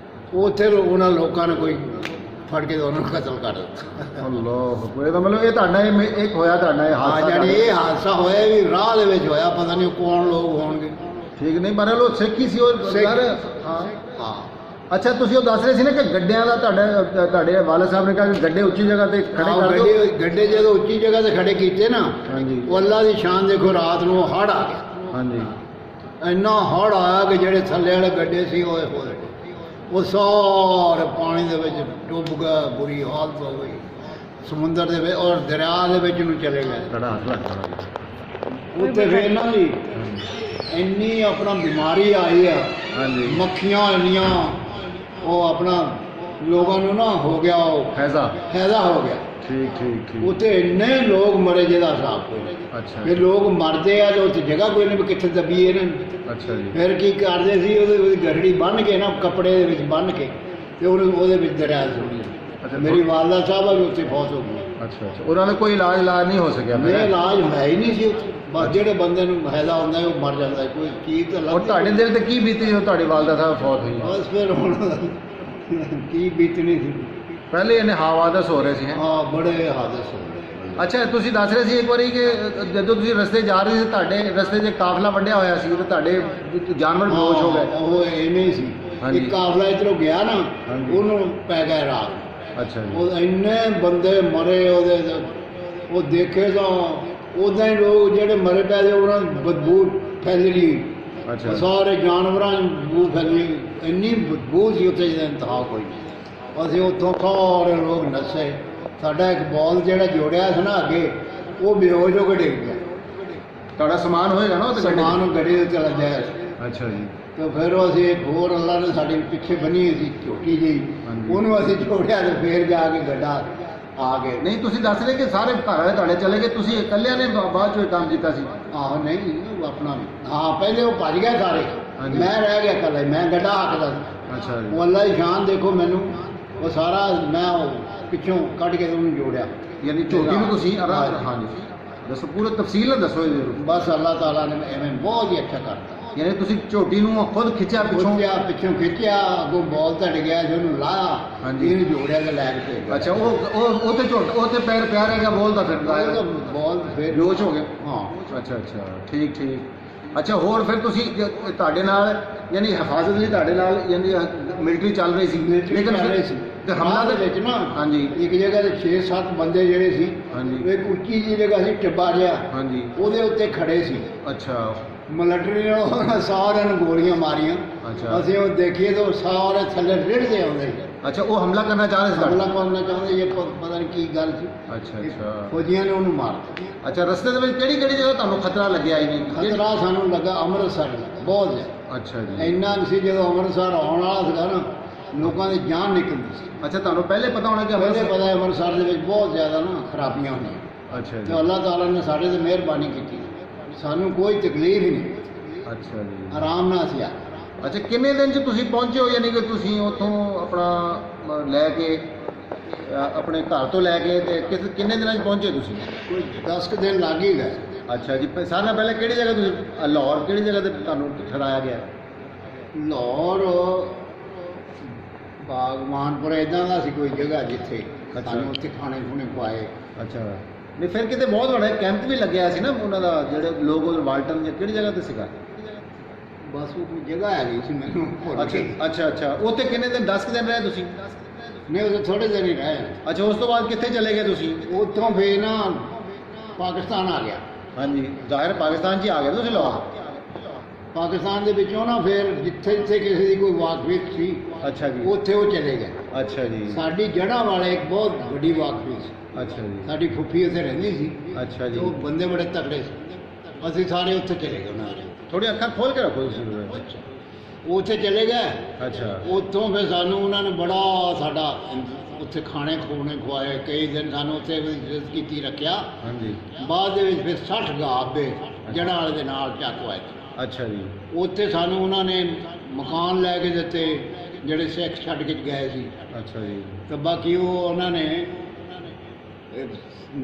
ਉੱਥੇ ਉਹਨਾਂ ਲੋਕਾਂ ਨੇ ਕੋਈ ਫੜ ਕੇ ਉਹਨਾਂ ਨੂੰ ਕਤਲ ਕਰ ਦਿੱਤਾ। ਅੱਲਾਹ, ਇਹਦਾ ਮਤਲਬ ਇਹ ਤੁਹਾਡਾ ਇੱਕ ਹੋਇਆ ਤੁਹਾਡਾ ਇਹ ਹਾਦਸਾ। ਜਾਨੀ ਇਹ ਹਾਦਸਾ ਹੋਇਆ ਵੀ ਰਾਹ ਦੇ ਵਿੱਚ ਹੋਇਆ, ਪਤਾ ਨਹੀਂ ਕੌਣ ਲੋਕ ਹੋਣਗੇ। ਠੀਕ ਨਹੀਂ, ਪਰ ਉਹ ਸਿੱਖ ਹੀ ਸੀ ਉਹ ਯਾਰ। ਹਾਂ ਹਾਂ। ਅੱਛਾ, ਤੁਸੀਂ ਉਹ ਦੱਸ ਰਹੇ ਸੀ ਨਾ ਕਿ ਗੱਡਿਆਂ ਦਾ ਤੁਹਾਡੇ ਵਾਲਦ ਸਾਹਿਬ ਨੇ ਕਿਹਾ ਕਿ ਗੱਡੇ ਉੱਚੀ ਜਗ੍ਹਾ ਤੇ ਖੜੇ ਕਰ ਦਿਓ। ਗੱਡੇ ਜਦੋਂ ਉੱਚੀ ਜਗ੍ਹਾ ਤੇ ਖੜੇ ਕੀਤੇ ਨਾ, ਹਾਂਜੀ, ਉਹ ਅੱਲਾ ਦੀ ਸ਼ਾਨ ਦੇਖੋ, ਰਾਤ ਨੂੰ ਹੜ੍ਹ ਆ ਗਿਆ। ਹਾਂਜੀ। ਇੰਨਾ ਹੜ੍ਹ ਆਇਆ ਕਿ ਜਿਹੜੇ ਥੱਲੇ ਵਾਲੇ ਗੱਡੇ ਸੀ ਹੋਏ ਉਹ ਸਾਰੇ ਪਾਣੀ ਦੇ ਵਿੱਚ ਡੁੱਬ ਗਏ, ਬੁਰੀ ਹਾਲਤ ਹੋ ਗਈ ਸਮੁੰਦਰ ਦੇ ਵਿੱਚ, ਔਰ ਦਰਿਆ ਦੇ ਵਿੱਚ ਨੂੰ ਚਲੇ ਗਏ। ਤੁਹਾਡਾ ਹੱਥ ਲੱਗ ਉੱਥੇ ਫਿਰ ਇਹਨਾਂ ਦੀ ਇੰਨੀ ਆਪਣਾ ਬਿਮਾਰੀ ਆਈ ਆ, ਹਾਂਜੀ, ਮੱਖੀਆਂ ਇੰਨੀਆਂ, ਉਹ ਆਪਣਾ ਲੋਕਾਂ ਨੂੰ ਨਾ ਹੋ ਗਿਆ, ਉਹ ਹੈਜ਼ਾ ਹੋ ਗਿਆ। ਠੀਕ ਠੀਕ ਠੀਕ। ਉੱਥੇ ਇੰਨੇ ਲੋਕ ਮਰੇ ਜਿਹਦਾ ਹਿਸਾਬ ਕੋਈ ਨਹੀਂ। ਅੱਛਾ ਫਿਰ ਲੋਕ ਮਰਦੇ ਆ ਤੇ ਉੱਥੇ ਜਗ੍ਹਾ ਕੋਈ ਨਹੀਂ ਵੀ ਕਿੱਥੇ ਦੱਬੀਏ ਇਹਨਾਂ ਨੂੰ। ਅੱਛਾ ਜੀ। ਫਿਰ ਕੀ ਕਰਦੇ ਸੀ, ਉਹਦੀ ਗਰੜੀ ਬੰਨ੍ਹ ਕੇ ਨਾ, ਕੱਪੜੇ ਦੇ ਵਿੱਚ ਬੰਨ੍ਹ ਕੇ ਤੇ ਉਹਦੇ ਵਿੱਚ ਦਰਿਆ ਸੁੱਟੀ। ਅੱਛਾ, ਮੇਰੀ ਵਾਲਦਾ ਸਾਹਿਬ ਆ ਵੀ ਉੱਥੇ ਫੌਤ ਹੋ ਗਈ। ਅੱਛਾ ਅੱਛਾ। ਉਹਨਾਂ ਦਾ ਕੋਈ ਇਲਾਜ ਨਹੀਂ ਹੋ ਸਕਿਆ? ਮੇਰੇ ਇਲਾਜ ਹੈ ਹੀ ਨਹੀਂ ਸੀ ਉੱਥੇ। ਬਸ ਜਿਹੜੇ ਬੰਦੇ ਨੂੰ ਫਾਇਦਾ ਹੁੰਦਾ ਉਹ ਮਰ ਜਾਂਦਾ, ਕੋਈ ਚੀਜ਼ ਤਾਂ ਔਰ ਤੁਹਾਡੇ ਦਿਲ ਤੇ ਕੀ ਬੀਤੀ ਜਦੋਂ ਤੁਹਾਡੀ ਵਾਲਦਾ ਸਾਹਿਬ ਫੌਤ ਹੋਈ? ਬਸ ਫਿਰ ਹੁਣ ਕੀ ਬੀਤਣੀ ਸੀ। ਪਹਿਲੇ ਇਹਨੇ ਹਾਵਾਦਸ ਹੋ ਰਹੇ ਸੀ। ਹਾਂ, ਬੜੇ ਹਾਦਸੇ ਹੋਏ। ਅੱਛਾ, ਤੁਸੀਂ ਦੱਸ ਰਹੇ ਸੀ ਇੱਕ ਵਾਰੀ ਕਿ ਜਦੋਂ ਤੁਸੀਂ ਰਸਤੇ ਜਾ ਰਹੇ ਸੀ, ਤੁਹਾਡੇ ਰਸਤੇ 'ਚ ਕਾਫਲਾ ਵੰਡਿਆ ਹੋਇਆ ਸੀ ਤੇ ਤੁਹਾਡੇ ਜਾਨਵਰ ਬੇਹੋਸ਼ ਹੋ ਗਏ। ਉਹ ਐਵੇਂ ਹੀ ਸੀ। ਹਾਂਜੀ। ਇੱਕ ਕਾਫਲਾ ਇੱਧਰੋਂ ਗਿਆ ਨਾ, ਹਾਂਜੀ। ਉਹਨੂੰ ਪੈ ਗਏ ਰਾਤ। ਅੱਛਾ ਜੀ। ਉਹ ਇੰਨੇ ਬੰਦੇ ਮਰੇ ਉਹਦੇ ਤੇ, ਉਹ ਦੇਖੇ ਤਾਂ ਉਦਾਂ ਹੀ ਲੋਕ ਜਿਹੜੇ ਮਰੇ ਪਏ ਸੀ ਉਹਨਾਂ ਦੀ ਬਦਬੂ ਫੈਲ ਰਹੀ। ਅੱਛਾ। ਸਾਰੇ ਜਾਨਵਰਾਂ ਦੀ ਬਦਬੂ ਫੈਲੀ, ਇੰਨੀ ਬਦਬੂ ਸੀ ਉੱਥੇ ਜਿਹਦਾ ਇੰਤਹਾ ਕੋਈ ਨਹੀਂ। ਅਸੀਂ ਉੱਥੋਂ ਸਾਰੇ ਲੋਕ ਨੱਸੇ। ਸਾਡਾ ਇੱਕ ਬੌਲ ਜਿਹੜਾ ਜੋੜਿਆ ਸੀ ਨਾ ਅੱਗੇ, ਉਹ ਬੇਹੋਸ਼ ਹੋ ਕੇ ਡਿੱਗ ਗਿਆ। ਤੁਹਾਡਾ ਸਮਾਨ ਹੋਏਗਾ ਨਾ ਉਹ ਤੇ ਸਮਾਨ ਗੱਡੀ ਦੇ ਚਲਾ ਜਾਇਆ। ਅੱਛਾ ਜੀ। ਤੇ ਫਿਰ ਉਹ ਅਸੀਂ ਇੱਕ ਹੋਰ ਅੱਲਾ ਨੇ ਸਾਡੇ ਪਿੱਛੇ ਬਣੀ ਸੀ ਝੋਟੀ ਜਿਹੀ, ਹਾਂਜੀ। ਉਹਨੂੰ ਅਸੀਂ ਜੋੜਿਆ ਤੇ ਫਿਰ ਜਾ ਕੇ ਗੱਡਾ ਆ ਗਏ। ਨਹੀਂ, ਤੁਸੀਂ ਦੱਸ ਰਹੇ ਕਿ ਸਾਰੇ ਘਰ ਵਾਲੇ ਤੁਹਾਡੇ ਚਲੇ ਗਏ, ਤੁਸੀਂ ਇਕੱਲਿਆਂ ਨੇ ਬਾਅਦ ਚੋਂ ਇਹ ਕੰਮ ਕੀਤਾ ਸੀ? ਆਹੋ ਨਹੀਂ, ਉਹ ਆਪਣਾ ਹਾਂ, ਪਹਿਲੇ ਉਹ ਭੱਜ ਗਏ ਸਾਰੇ। ਹਾਂਜੀ। ਮੈਂ ਰਹਿ ਗਿਆ ਇਕੱਲਾ, ਮੈਂ ਗੱਡਾ ਹਾਕਦਾ ਸੀ। ਅੱਛਾ ਜੀ। ਉਹ ਅੱਲਾ ਦੀ ਸ਼ਾਨ ਦੇਖੋ, ਮੈਨੂੰ ਉਹ ਸਾਰਾ ਮੈਂ ਉਹ ਪਿੱਛੋਂ ਕੱਢ ਕੇ ਉਹਨੂੰ ਜੋੜਿਆ। ਯਾਨੀ ਝੋਟੀ ਨੂੰ ਤੁਸੀਂ ਆਰਾਮ ਨਾਲ? ਹਾਂਜੀ, ਦੱਸੋ, ਪੂਰਾ ਤਫਸੀਲ ਨਾਲ ਦੱਸੋ ਇਹਦੇ। ਬਸ ਅੱਲਾਹ ਤਾਲਾ ਨੇ ਐਵੇਂ ਬਹੁਤ ਹੀ ਅੱਛਾ ਕਰਤਾ। ਯਾਨੀ ਤੁਸੀਂ ਝੋਟੀ ਨੂੰ ਖੁਦ ਖਿੱਚਿਆ ਪਿੱਛੋਂ ਖਿੱਚਿਆ, ਅੱਗੋਂ ਬੋਲ ਟੱਟ ਗਿਆ, ਜਿਹਨੂੰ ਲਾਇਆ, ਹਾਂਜੀ। ਇਹਨੂੰ ਜੋੜਿਆ ਤੇ ਲੈ ਕੇ ਭੇਜ। ਅੱਛਾ, ਉਹ ਤੇ ਝੋਟ ਉਹ ਤੇ ਪੈਰ ਪਿਆ ਰਹਿ ਗਿਆ, ਬੋਲ ਦਾ ਫਿਰ ਬੋਲ ਫਿਰ ਬੇਹੋਸ਼ ਹੋ ਗਿਆ। ਹਾਂ। ਅੱਛਾ ਅੱਛਾ, ਠੀਕ ਠੀਕ। ਅੱਛਾ, ਹੋਰ ਫਿਰ ਤੁਸੀਂ ਤੁਹਾਡੇ ਨਾਲ ਯਾਨੀ ਹਿਫਾਜ਼ਤ ਲਈ ਤੁਹਾਡੇ ਨਾਲ ਯਾਨੀ ਮਿਲਟਰੀ ਚੱਲ ਰਹੀ ਸੀ? ਲੇਕਿਨ ਤੇ ਹਮਲਾ ਦੇ ਵਿੱਚ ਨਾ, ਹਾਂਜੀ, ਇੱਕ ਜਗ੍ਹਾ ਤੇ 6-7 ਬੰਦੇ ਜਿਹੜੇ ਸੀ, ਹਾਂਜੀ, ਇੱਕ ਉੱਚੀ ਜਿਹੀ ਜਗ੍ਹਾ ਸੀ, ਟਿੱਬਾ ਜਿਹਾ, ਹਾਂਜੀ, ਉਹਦੇ ਉੱਤੇ ਖੜੇ ਸੀ। ਅੱਛਾ। ਮਿਲਟਰੀ ਨੇ ਉਹਨਾਂ ਸਾਰਿਆਂ ਨੂੰ ਗੋਲੀਆਂ ਮਾਰੀਆਂ। ਅੱਛਾ। ਅਸੀਂ ਉਹ ਦੇਖੀਏ ਤਾਂ ਸਾਰੇ ਥੱਲੇ ਰਿੜਦੇ ਆਉਂਦੇ। ਅੱਛਾ, ਉਹ ਹਮਲਾ ਕਰਨਾ ਚਾਹ ਰਹੇ ਸੀ? ਹਮਲਾ ਕਰਨਾ ਚਾਹੁੰਦੇ, ਇਹ ਪਤਾ ਨਹੀਂ ਕੀ ਗੱਲ ਸੀ। ਅੱਛਾ ਅੱਛਾ। ਫੌਜੀਆਂ ਨੇ ਉਹਨੂੰ ਮਾਰ। ਅੱਛਾ, ਰਸਤੇ ਦੇ ਵਿੱਚ ਕਿਹੜੀ ਜਗ੍ਹਾ ਤੁਹਾਨੂੰ ਖਤਰਾ ਲੱਗਿਆ? ਹੀ ਨਹੀਂ ਖਤਰਾ ਸਾਨੂੰ ਲੱਗਾ ਅੰਮ੍ਰਿਤਸਰ ਦਾ ਬਹੁਤ ਜ਼ਿਆਦਾ। ਅੱਛਾ ਜੀ। ਇੰਨਾ ਕੁ ਸੀ ਜਦੋਂ ਅੰਮ੍ਰਿਤਸਰ ਆਉਣ ਵਾਲਾ ਸੀਗਾ ਨਾ, ਲੋਕਾਂ ਦੀ ਜਾਨ ਨਿਕਲਦੀ ਸੀ। ਅੱਛਾ, ਤੁਹਾਨੂੰ ਪਹਿਲੇ ਪਤਾ ਹੋਣਾ ਕਿ ਪਹਿਲੇ ਪਤਾ ਅੰਮ੍ਰਿਤਸਰ ਦੇ ਵਿੱਚ ਬਹੁਤ ਜ਼ਿਆਦਾ ਨਾ ਖਰਾਬੀਆਂ ਹੋਈਆਂ। ਅੱਛਾ ਤੇ ਜੀ। ਅੱਲਾਹ ਤਾਲਾ ਨੇ ਸਾਡੇ ਤੇ ਮਿਹਰਬਾਨੀ ਕੀਤੀ, ਸਾਨੂੰ ਕੋਈ ਤਕਲੀਫ ਹੀ ਨਹੀਂ, ਅੱਛਾ ਜੀ। ਆਰਾਮ ਨਾਲ ਸੀ ਆ। ਅੱਛਾ, ਕਿੰਨੇ ਦਿਨ 'ਚ ਤੁਸੀਂ ਪਹੁੰਚੇ ਹੋ? ਯਾਨੀ ਕਿ ਤੁਸੀਂ ਉੱਥੋਂ ਆਪਣਾ ਲੈ ਕੇ ਆਪਣੇ ਘਰ ਤੋਂ ਲੈ ਕੇ ਤੇ ਕਿੰਨੇ ਦਿਨਾਂ 'ਚ ਪਹੁੰਚੇ ਤੁਸੀਂ? ਕੋਈ 10 ਕੁ ਦਿਨ ਲੱਗ ਹੀ ਗਏ। ਅੱਛਾ ਜੀ। ਸਾਰਿਆਂ ਨਾਲ ਪਹਿਲਾਂ ਕਿਹੜੀ ਜਗ੍ਹਾ ਤੁਸੀਂ ਲਾਹੌਰ ਕਿਹੜੀ ਜਗ੍ਹਾ ਤੇ ਤੁਹਾਨੂੰ ਠਹਿਰਾਇਆ ਗਿਆ? ਲਾਹੌਰ ਬਾਗਮਾਨਪੁਰ ਇੱਦਾਂ ਦਾ ਸੀ ਕੋਈ ਜਗ੍ਹਾ ਜਿੱਥੇ ਸਾਨੂੰ ਉੱਥੇ ਖਾਣੇ ਖੁਣੇ ਪਾਏ। ਅੱਛਾ। ਨਹੀਂ, ਫਿਰ ਕਿਤੇ ਬਹੁਤ ਵੱਡਾ ਕੈਂਪ ਵੀ ਲੱਗਿਆ ਸੀ ਨਾ ਉਹਨਾਂ ਦਾ, ਜਿਹੜੇ ਲੋਕ ਵਾਲਟਨ ਜਾਂ ਕਿਹੜੀ ਜਗ੍ਹਾ ਤੇ ਸੀਗਾ? ਬਸ ਉਹ ਕੋਈ ਜਗ੍ਹਾ ਹੈਗੀ ਸੀ, ਮੈਨੂੰ ਭੁੱਲ ਅੱਛਾ ਗਈ। ਅੱਛਾ ਅੱਛਾ। ਉੱਥੇ ਕਿੰਨੇ ਦਿਨ? 10 ਦਿਨ ਰਹੇ ਤੁਸੀਂ? ਨਹੀਂ, ਉਹ ਥੋੜੇ ਦਿਨ ਹੀ ਰਹੇ। ਅੱਛਾ, ਉਸ ਤੋਂ ਬਾਅਦ ਕਿੱਥੇ ਚਲੇ ਗਏ ਤੁਸੀਂ? ਉੱਥੋਂ ਫੇਰ ਨਾ ਪਾਕਿਸਤਾਨ ਆ ਗਿਆ। ਹਾਂਜੀ, ਜ਼ਾਹਿਰ ਪਾਕਿਸਤਾਨ 'ਚ ਹੀ ਆ ਗਏ ਤੁਸੀਂ ਲਾਹੌਰ? ਪਾਕਿਸਤਾਨ ਦੇ ਵਿੱਚੋਂ ਨਾ ਫਿਰ ਜਿੱਥੇ ਜਿੱਥੇ ਕਿਸੇ ਦੀ ਕੋਈ ਵਾਕਫੀਤ ਸੀ, ਅੱਛਾ ਜੀ, ਉੱਥੇ ਉਹ ਚਲੇ ਗਏ। ਅੱਛਾ ਜੀ। ਸਾਡੀ ਜੜ੍ਹਾਂ ਵਾਲੇ ਇੱਕ ਬਹੁਤ ਵੱਡੀ ਵਾਕਫੀਤ ਸੀ, ਅੱਛਾ ਜੀ, ਸਾਡੀ ਫੁੱਫੀ ਉੱਥੇ ਰਹਿੰਦੀ ਸੀ। ਅੱਛਾ ਜੀ। ਉਹ ਬੰਦੇ ਬੜੇ ਤਕੜੇ ਸੀ, ਅਸੀਂ ਸਾਰੇ ਉੱਥੇ ਚਲੇ ਗਏ ਉਹਨਾਂ ਦੇ। ਥੋੜੀ ਅੱਖਾਂ ਖੋਲ ਕੇ ਰੱਖੋ ਤੁਸੀਂ। ਉਹ ਉੱਥੇ ਚਲੇ ਗਏ। ਅੱਛਾ। ਉੱਥੋਂ ਫਿਰ ਸਾਨੂੰ ਉਹਨਾਂ ਨੇ ਬੜਾ ਸਾਡਾ ਉੱਥੇ ਖਾਣੇ ਖੂਣੇ ਖਵਾਏ, ਕਈ ਦਿਨ ਸਾਨੂੰ ਉੱਥੇ ਇੱਜ਼ਤ ਕੀਤੀ ਰੱਖਿਆ। ਹਾਂਜੀ। ਬਾਅਦ ਦੇ ਵਿੱਚ ਫਿਰ 60 ਗਾਬੇ ਜੜ੍ਹਾਂ ਵਾਲੇ ਦੇ ਨਾਲ ਚੱਕਵਾਏ। ਅੱਛਾ ਜੀ। ਉੱਥੇ ਸਾਨੂੰ ਉਹਨਾਂ ਨੇ ਮਕਾਨ ਲੈ ਕੇ ਦਿੱਤੇ ਜਿਹੜੇ ਸਿੱਖ ਛੱਡ ਕੇ ਗਏ ਸੀ। ਅੱਛਾ ਜੀ। ਤੇ ਬਾਕੀ ਉਹ ਉਹਨਾਂ ਨੇ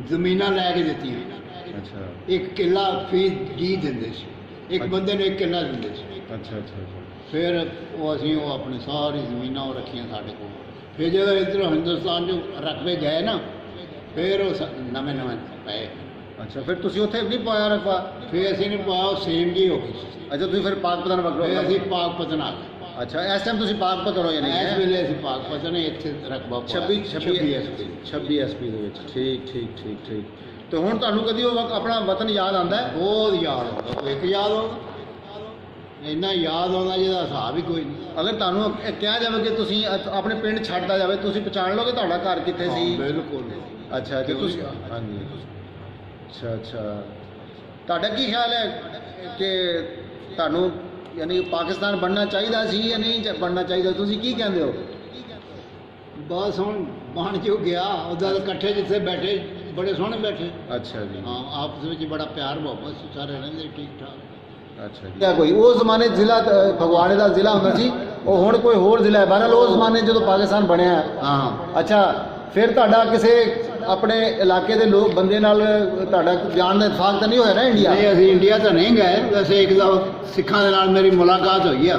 ਜ਼ਮੀਨਾਂ ਲੈ ਕੇ ਦਿੱਤੀਆਂ। ਅੱਛਾ। ਇੱਕ ਕਿੱਲਾ ਫੀਸ ਜੀ ਦਿੰਦੇ ਸੀ, ਇੱਕ ਬੰਦੇ ਨੂੰ ਇੱਕ ਕਿੱਲਾ ਦਿੰਦੇ ਸੀ। ਅੱਛਾ ਅੱਛਾ। ਫਿਰ ਅਸੀਂ ਆਪਣੀ ਸਾਰੀ ਜ਼ਮੀਨਾਂ ਉਹ ਰੱਖੀਆਂ ਸਾਡੇ ਕੋਲ। ਫਿਰ ਜਦੋਂ ਇੱਧਰੋਂ ਹਿੰਦੁਸਤਾਨ 'ਚ ਰਕਬੇ ਗਏ ਨਾ, ਫਿਰ ਉਹ ਨਵੇਂ ਨਵੇਂ ਪਏ। ਅੱਛਾ, ਫਿਰ ਤੁਸੀਂ ਉੱਥੇ ਨਹੀਂ ਪਾਇਆ ਰਕਬਾ? ਫਿਰ ਅਸੀਂ ਨਹੀਂ ਪਾਇਆ, ਉਹ ਸੇਮ ਜੀ ਹੋ ਗਈ ਸੀ। ਅੱਛਾ, ਤੁਸੀਂ ਫਿਰ ਪਾਕਪਤਨ ਵਗਰੋ? ਫਿਰ ਅਸੀਂ ਪਾਕਪਤਨ ਆ ਗਏ। ਅੱਛਾ, ਇਸ ਟਾਈਮ ਤੁਸੀਂ ਪਾਕਪਤਨ ਹੋ? ਯਾਨੀ ਇਸ ਵੇਲੇ ਅਸੀਂ ਪਾਕਪਤਨ, ਇੱਥੇ ਰਕਬਾ 26 ਐਸਪੀ ਦੇ ਵਿੱਚ। ਠੀਕ ਠੀਕ ਠੀਕ ਠੀਕ। ਤੇ ਹੁਣ ਤੁਹਾਨੂੰ ਕਦੀ ਉਹ ਆਪਣਾ ਵਤਨ ਯਾਦ ਆਉਂਦਾ ਹੈ? ਬਹੁਤ ਯਾਦ ਆਉਂਦਾ, ਇੱਕ ਯਾਦ ਆਉਂਦਾ, ਇੰਨਾ ਯਾਦ ਆਉਂਦਾ ਜਿਹਦਾ ਹਿਸਾਬ ਹੀ ਕੋਈ ਨਹੀਂ। ਅਗਰ ਤੁਹਾਨੂੰ ਕਿਹਾ ਜਾਵੇ ਕਿ ਤੁਸੀਂ ਆਪਣੇ ਪਿੰਡ ਛੱਡਦਾ ਜਾਵੇ, ਤੁਸੀਂ ਪਛਾਣ ਲਓਗੇ ਤੁਹਾਡਾ ਘਰ ਕਿੱਥੇ ਸੀ? ਬਿਲਕੁਲ। ਅੱਛਾ, ਤੇ ਤੁਸੀਂ? ਹਾਂਜੀ। ਅੱਛਾ ਅੱਛਾ। ਤੁਹਾਡਾ ਕੀ ਖਿਆਲ ਹੈ ਕਿ ਤੁਹਾਨੂੰ ਯਾਨੀ ਪਾਕਿਸਤਾਨ ਬਣਨਾ ਚਾਹੀਦਾ ਸੀ ਜਾਂ ਨਹੀਂ ਬਣਨਾ ਚਾਹੀਦਾ? ਤੁਸੀਂ ਕੀ ਕਹਿੰਦੇ ਹੋ? ਬਸ ਹੁਣ ਬਣ ਜੋ ਗਿਆ, ਉਹਦਾ ਇਕੱਠੇ ਜਿੱਥੇ ਬੈਠੇ ਬੜੇ ਸੋਹਣੇ ਬੈਠੇ। ਅੱਛਾ ਜੀ। ਹਾਂ, ਆਪਸ ਵਿੱਚ ਬੜਾ ਪਿਆਰ ਮੁਹੱਬਤ ਸੀ, ਸਾਰੇ ਰਹਿੰਦੇ ਠੀਕ ਠਾਕ। ਅੱਛਾ ਜੀ। ਕਿਆ ਕੋਈ ਉਸ ਜ਼ਮਾਨੇ ਜ਼ਿਲ੍ਹਾ ਫਗਵਾੜੇ ਦਾ ਜ਼ਿਲ੍ਹਾ ਹੁੰਦਾ ਸੀ, ਉਹ ਹੁਣ ਕੋਈ ਹੋਰ ਜ਼ਿਲ੍ਹਾ ਹੈ? ਬਹਰਹਾਲ ਉਸ ਜ਼ਮਾਨੇ ਜਦੋਂ ਪਾਕਿਸਤਾਨ ਬਣਿਆ। ਹਾਂ। ਅੱਛਾ, ਫਿਰ ਤੁਹਾਡਾ ਕਿਸੇ ਆਪਣੇ ਇਲਾਕੇ ਦੇ ਲੋਕ ਬੰਦੇ ਨਾਲ ਤੁਹਾਡਾ ਜਾਣ ਦਾ ਇਤਫਾਕ ਤਾਂ ਨਹੀਂ ਹੋਇਆ ਨਾ ਇੰਡੀਆ? ਨਹੀਂ, ਅਸੀਂ ਇੰਡੀਆ ਤਾਂ ਨਹੀਂ ਗਏ। ਵੈਸੇ ਇੱਕ ਦਫਾ ਸਿੱਖਾਂ ਦੇ ਨਾਲ ਮੇਰੀ ਮੁਲਾਕਾਤ ਹੋਈ ਆ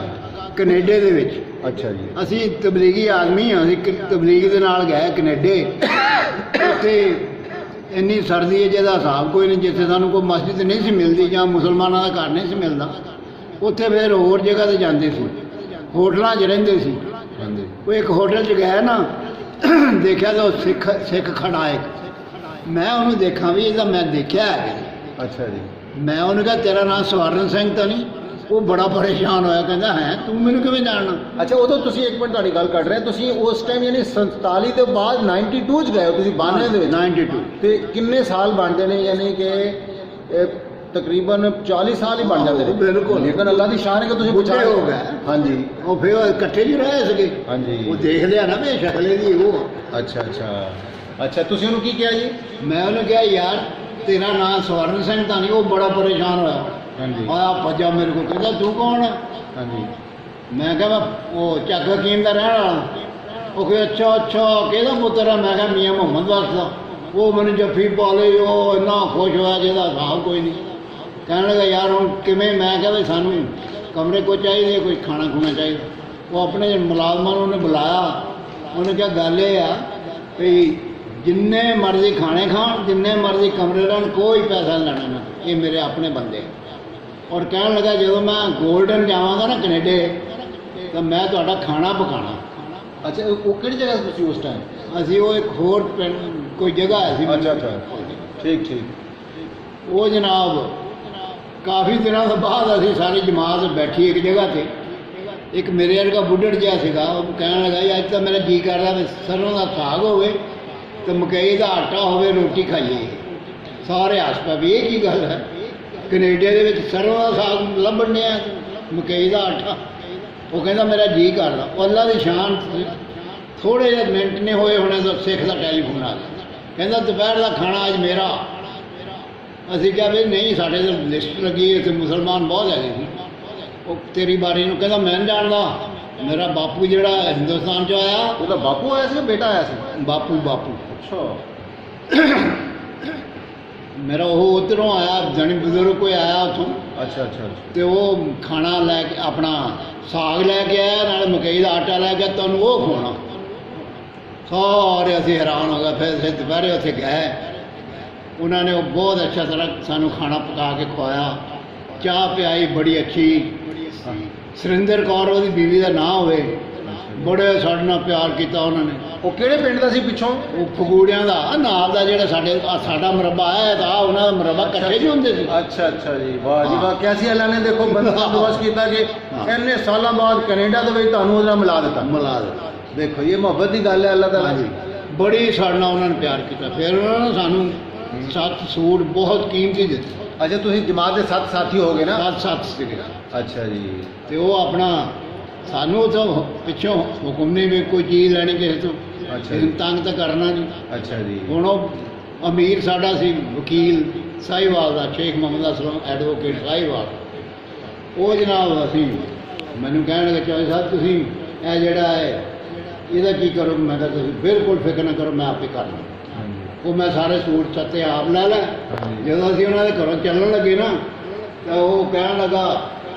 ਕੈਨੇਡਾ ਦੇ ਵਿੱਚ। ਅੱਛਾ ਜੀ। ਅਸੀਂ ਤਬਲੀਗੀ ਆਦਮੀ ਹਾਂ, ਅਸੀਂ ਤਬਲੀਗ ਦੇ ਨਾਲ ਗਏ ਕੈਨੇਡਾ। ਉੱਥੇ ਇੰਨੀ ਸਰਦੀ ਹੈ ਜਿਹਦਾ ਹਿਸਾਬ ਕੋਈ ਨਹੀਂ। ਜਿੱਥੇ ਸਾਨੂੰ ਕੋਈ ਮਸਜਿਦ ਨਹੀਂ ਸੀ ਮਿਲਦੀ ਜਾਂ ਮੁਸਲਮਾਨਾਂ ਦਾ ਘਰ ਨਹੀਂ ਸੀ ਮਿਲਦਾ, ਉੱਥੇ ਫਿਰ ਹੋਰ ਜਗ੍ਹਾ 'ਤੇ ਜਾਂਦੇ ਸੀ, ਹੋਟਲਾਂ 'ਚ ਰਹਿੰਦੇ ਸੀ। ਹਾਂਜੀ। ਉਹ ਇੱਕ ਹੋਟਲ 'ਚ ਗਏ ਨਾ, ਦੇਖਿਆ ਤਾਂ ਉਹ ਸਿੱਖ ਖੜਾ ਇੱਕ। ਮੈਂ ਉਹਨੂੰ ਦੇਖਾਂ ਵੀ ਇਹਦਾ ਮੈਂ ਦੇਖਿਆ ਹੈ। ਅੱਛਾ ਜੀ। ਮੈਂ ਉਹਨੂੰ ਕਿਹਾ ਤੇਰਾ ਨਾਮ ਸਵਰਨ ਸਿੰਘ ਤਾਂ ਨਹੀਂ? ਉਹ ਬੜਾ ਪਰੇਸ਼ਾਨ ਹੋਇਆ, ਕਹਿੰਦਾ ਹੈ ਤੂੰ ਮੈਨੂੰ ਕਿਵੇਂ ਜਾਣਨਾ? ਅੱਛਾ, ਉਦੋਂ ਤੁਸੀਂ ਇੱਕ ਮਿੰਟ ਤੁਹਾਡੀ ਗੱਲ ਕੱਢ ਰਹੇ, ਤੁਸੀਂ ਉਸ ਟਾਈਮ ਯਾਨੀ 47 ਤੋਂ ਬਾਅਦ 92 'ਚ ਗਏ ਹੋ ਤੁਸੀਂ? 92 ਦੇ ਵਿੱਚ? 92। ਤੇ ਕਿੰਨੇ ਸਾਲ ਬਣਦੇ ਨੇ? ਯਾਨੀ ਕਿ ਤਕਰੀਬਨ 40 ਸਾਲ ਹੀ ਬਣ ਜਾਂਦੇ ਨੇ। ਬਿਲਕੁਲ। ਲੇਕਿਨ ਅੱਲਾ ਦੀ ਸ਼ਾਨ ਹੈ ਕਿ ਤੁਸੀਂ ਬੁੱਢੇ ਹੋ ਗਏ। ਹਾਂਜੀ। ਉਹ ਫਿਰ ਉਹ ਇਕੱਠੇ ਨਹੀਂ ਰਹੇ ਸੀਗੇ। ਹਾਂਜੀ। ਉਹ ਦੇਖ ਲਿਆ ਨਾ ਵੀ ਸ਼ਕਲੇ ਦੀ ਉਹ। ਅੱਛਾ ਅੱਛਾ ਅੱਛਾ। ਤੁਸੀਂ ਉਹਨੂੰ ਕੀ ਕਿਹਾ ਜੀ? ਮੈਂ ਉਹਨੂੰ ਕਿਹਾ ਯਾਰ ਤੇਰਾ ਨਾਮ ਸਵਰਨ ਸਿੰਘ ਤਾਂ ਨਹੀਂ? ਉਹ ਬੜਾ ਪਰੇਸ਼ਾਨ ਹੋਇਆ। ਹਾਂਜੀ। ਆਇਆ ਭੱਜਾ ਮੇਰੇ ਕੋਲ, ਕਹਿੰਦਾ ਤੂੰ ਕੌਣ ਹੈ? ਹਾਂਜੀ। ਮੈਂ ਕਿਹਾ ਉਹ ਚੱਕ ਹਕੀਮ ਦਾ ਰਹਿਣ ਵਾਲਾ। ਉਹ ਕਹਿੰਦਾ ਅੱਛਾ ਅੱਛਾ, ਕਿਹਦਾ ਪੁੱਤਰ ਹੈ? ਮੈਂ ਕਿਹਾ ਮੀਆਂ ਮੁਹੰਮਦ ਬਖਸ਼ ਦਾ। ਉਹ ਮੈਨੂੰ ਜੱਫੀ ਪਾ ਲਈ, ਉਹ ਇੰਨਾ ਖੁਸ਼ ਹੋਇਆ ਜਿਹਦਾ ਹਿਸਾਬ ਕੋਈ ਨਹੀਂ। ਕਹਿਣ ਲੱਗਾ ਯਾਰ ਹੁਣ ਕਿਵੇਂ? ਮੈਂ ਕਿਹਾ ਵੀ ਸਾਨੂੰ ਕਮਰੇ ਕੋਈ ਚਾਹੀਦੇ, ਕੋਈ ਖਾਣਾ ਖੂਣਾ ਚਾਹੀਦਾ। ਉਹ ਆਪਣੇ ਮੁਲਾਜ਼ਮਾਂ ਨੂੰ ਉਹਨੇ ਬੁਲਾਇਆ। ਉਹਨੇ ਕਿਹਾ ਗੱਲ ਇਹ ਆ ਵੀ ਜਿੰਨੇ ਮਰਜ਼ੀ ਖਾਣੇ ਖਾਣ, ਜਿੰਨੇ ਮਰਜ਼ੀ ਕਮਰੇ ਲੈਣ, ਕੋਈ ਪੈਸਾ ਨਹੀਂ ਲੈਣਾ ਨਾ, ਇਹ ਮੇਰੇ ਆਪਣੇ ਬੰਦੇ। ਔਰ ਕਹਿਣ ਲੱਗਾ ਜਦੋਂ ਮੈਂ ਗੋਲਡਨ ਜਾਵਾਂਗਾ ਨਾ ਕੈਨੇਡਾ, ਤਾਂ ਮੈਂ ਤੁਹਾਡਾ ਖਾਣਾ ਪਕਾਣਾ। ਅੱਛਾ, ਉਹ ਕਿਹੜੀ ਜਗ੍ਹਾ ਸੀ ਤੁਸੀਂ ਉਸ ਟਾਈਮ? ਅਸੀਂ ਉਹ ਇੱਕ ਹੋਰ ਪਿੰਡ ਕੋਈ ਜਗ੍ਹਾ ਹੈ ਸੀ। ਅੱਛਾ ਅੱਛਾ। ਠੀਕ ਠੀਕ। ਉਹ ਜਨਾਬ ਕਾਫੀ ਦਿਨਾਂ ਤੋਂ ਬਾਅਦ ਅਸੀਂ ਸਾਰੀ ਜਮਾਤ ਬੈਠੀ ਇੱਕ ਜਗ੍ਹਾ 'ਤੇ। ਇੱਕ ਮੇਰੇ ਵਰਗਾ ਬੁੱਢੜ ਜਿਹਾ ਸੀਗਾ, ਉਹ ਕਹਿਣ ਲੱਗਾ ਜੀ ਅੱਜ ਤਾਂ ਮੇਰਾ ਜੀ ਕਰਦਾ ਵੀ ਸਰੋਂ ਦਾ ਸਾਗ ਹੋਵੇ ਅਤੇ ਮਕਈ ਦਾ ਆਟਾ ਹੋਵੇ, ਰੋਟੀ ਖਾਈਏ। ਸਾਰੇ ਹੱਸ ਪਏ ਵੀ ਇਹ ਕੀ ਗੱਲ ਹੈ, ਕੈਨੇਡਾ ਦੇ ਵਿੱਚ ਸਰੋਂ ਦਾ ਸਾਗ ਲੱਭਣ ਡਿਆ, ਮਕਈ ਦਾ ਆਟਾ। ਉਹ ਕਹਿੰਦਾ ਮੇਰਾ ਜੀ ਕਰਦਾ। ਉਹ ਅੱਲਾ ਦੀ ਸ਼ਾਨ, ਥੋੜ੍ਹੇ ਜਿਹੇ ਮਿੰਟ ਨੇ ਹੋਏ ਹੋਣੇ ਤਾਂ ਸਿੱਖ ਦਾ ਟੈਲੀਫੋਨ ਆ ਗਿਆ, ਕਹਿੰਦਾ ਦੁਪਹਿਰ ਦਾ ਖਾਣਾ ਅੱਜ ਮੇਰਾ। ਅਸੀਂ ਕਿਹਾ ਵੀ ਨਹੀਂ, ਸਾਡੇ ਤਾਂ ਲਿਸਟ ਲੱਗੀ, ਇੱਥੇ ਮੁਸਲਮਾਨ ਬਹੁਤ ਹੈਗੇ ਸੀ। ਉਹ ਤੇਰੀ ਬਾਰੀ ਨੂੰ ਕਹਿੰਦਾ ਮੈਂ ਨਹੀਂ ਜਾਣਦਾ, ਮੇਰਾ ਬਾਪੂ ਜਿਹੜਾ ਹਿੰਦੁਸਤਾਨ 'ਚੋਂ ਆਇਆ। ਉਹਦਾ ਬਾਪੂ ਆਇਆ ਸੀ, ਬੇਟਾ ਆਇਆ ਸੀ? ਬਾਪੂ। ਅੱਛਾ। ਮੇਰਾ ਉਹ ਉੱਧਰੋਂ ਆਇਆ, ਜਾਣੀ ਬਜ਼ੁਰਗ ਕੋਈ ਆਇਆ ਉੱਥੋਂ। ਅੱਛਾ ਅੱਛਾ। ਤੇ ਉਹ ਖਾਣਾ ਲੈ ਕੇ, ਆਪਣਾ ਸਾਗ ਲੈ ਕੇ ਆਇਆ, ਨਾਲ ਮਕਈ ਦਾ ਆਟਾ ਲੈ ਕੇ, ਤੁਹਾਨੂੰ ਉਹ ਖਵਾਉਣਾ। ਸਾਰੇ ਅਸੀਂ ਹੈਰਾਨ ਹੋ ਗਏ। ਫਿਰ ਅਸੀਂ ਦੁਪਹਿਰੇ ਉੱਥੇ ਗਏ, ਉਹਨਾਂ ਨੇ ਉਹ ਬਹੁਤ ਅੱਛਾ ਤਰ੍ਹਾਂ ਸਾਨੂੰ ਖਾਣਾ ਪਕਾ ਕੇ ਖਵਾਇਆ, ਚਾਹ ਪਿਆਈ ਬੜੀ ਅੱਛੀ। ਸੁਰਿੰਦਰ ਕੌਰ ਉਹਦੀ ਬੀਵੀ ਦਾ ਨਾਂ ਹੋਵੇ, ਬੜੇ ਸਾਡੇ ਨਾਲ ਪਿਆਰ ਕੀਤਾ ਉਹਨਾਂ ਨੇ। ਉਹ ਕਿਹੜੇ ਪਿੰਡ ਦਾ ਸੀ ਪਿੱਛੋਂ? ਉਹ ਫਗੂੜਿਆਂ ਦਾ ਨਾਲ ਦਾ, ਜਿਹੜਾ ਸਾਡਾ ਮੁਰੱਬਾ ਆਇਆ ਤਾਂ ਉਹਨਾਂ ਦਾ ਮੁਰੱਬਾ ਇਕੱਠੇ ਹੀ ਹੁੰਦੇ ਸੀ। ਅੱਛਾ ਅੱਛਾ ਜੀ, ਵਾਹ ਜੀ ਵਾਹ। ਕਿਆ ਸੀ ਅੱਲਾ ਨੇ ਦੇਖੋ ਬੰਦੋਬਸਤ ਕੀਤਾ ਕਿ ਇੰਨੇ ਸਾਲਾਂ ਬਾਅਦ ਕੈਨੇਡਾ ਦੇ ਵਿੱਚ ਤੁਹਾਨੂੰ ਉਹਦੇ ਨਾਲ ਮਿਲਾ ਦਿੱਤਾ। ਦੇਖੋ ਇਹ ਮੁਹੱਬਤ ਦੀ ਗੱਲ ਹੈ ਅੱਲਾ ਤਾਲਾ ਦੀ। ਬੜੀ ਸਾਡੇ ਨਾਲ ਉਹਨਾਂ ਨੇ ਪਿਆਰ ਕੀਤਾ। ਫਿਰ ਉਹਨਾਂ ਨੇ ਸਾਨੂੰ 7 ਸੂਟ ਬਹੁਤ ਕੀਮਤੀ ਦਿੱਤੇ। ਅੱਛਾ, ਤੁਸੀਂ ਜਮਾਤ ਦੇ 7 ਸਾਥੀ ਹੋ ਗਏ ਨਾ? 7 ਸੀਗੇ। ਅੱਛਾ ਜੀ। ਤੇ ਉਹ ਆਪਣਾ ਸਾਨੂੰ ਉੱਥੋਂ ਪਿੱਛੋਂ ਹੁਕਮ ਨਹੀਂ ਵੀ ਕੋਈ ਚੀਜ਼ ਲੈਣੀ ਕਿਸੇ ਤੋਂ, ਅੱਛਾ ਇਹਨੂੰ ਜੀ। ਤੰਗ ਤਾਂ ਕਰਨਾ ਨਹੀਂ। ਅੱਛਾ ਜੀ। ਹੁਣ ਉਹ ਅਮੀਰ ਸਾਡਾ ਸੀ ਵਕੀਲ ਸਾਹੀਵਾਲ ਦਾ, ਸ਼ੇਖ ਮੁਹੰਮਦ ਅਸਲਮ ਐਡਵੋਕੇਟ ਸਾਹੀਵਾਲ। ਉਹ ਜਨਾਬ ਅਸੀਂ ਮੈਨੂੰ ਕਹਿਣ ਲੱਗੇ ਚੌਧਰੀ ਸਾਹਿਬ ਤੁਸੀਂ ਇਹ ਜਿਹੜਾ ਹੈ ਇਹਦਾ ਕੀ ਕਰੋ? ਮੈਂ ਕਿਹਾ ਤੁਸੀਂ ਬਿਲਕੁਲ ਫਿਕਰ ਨਾ ਕਰੋ, ਮੈਂ ਆਪੇ ਕਰ ਲਵਾਂ। ਹਾਂਜੀ। ਉਹ ਮੈਂ ਸਾਰੇ ਸੂਟ ਚੱਤੇ ਆਪ ਲੈ ਲੈ। ਹਾਂਜੀ। ਜਦੋਂ ਅਸੀਂ ਉਹਨਾਂ ਦੇ ਘਰੋਂ ਚੱਲਣ ਲੱਗੇ ਨਾ ਤਾਂ ਉਹ ਕਹਿਣ ਲੱਗਾ,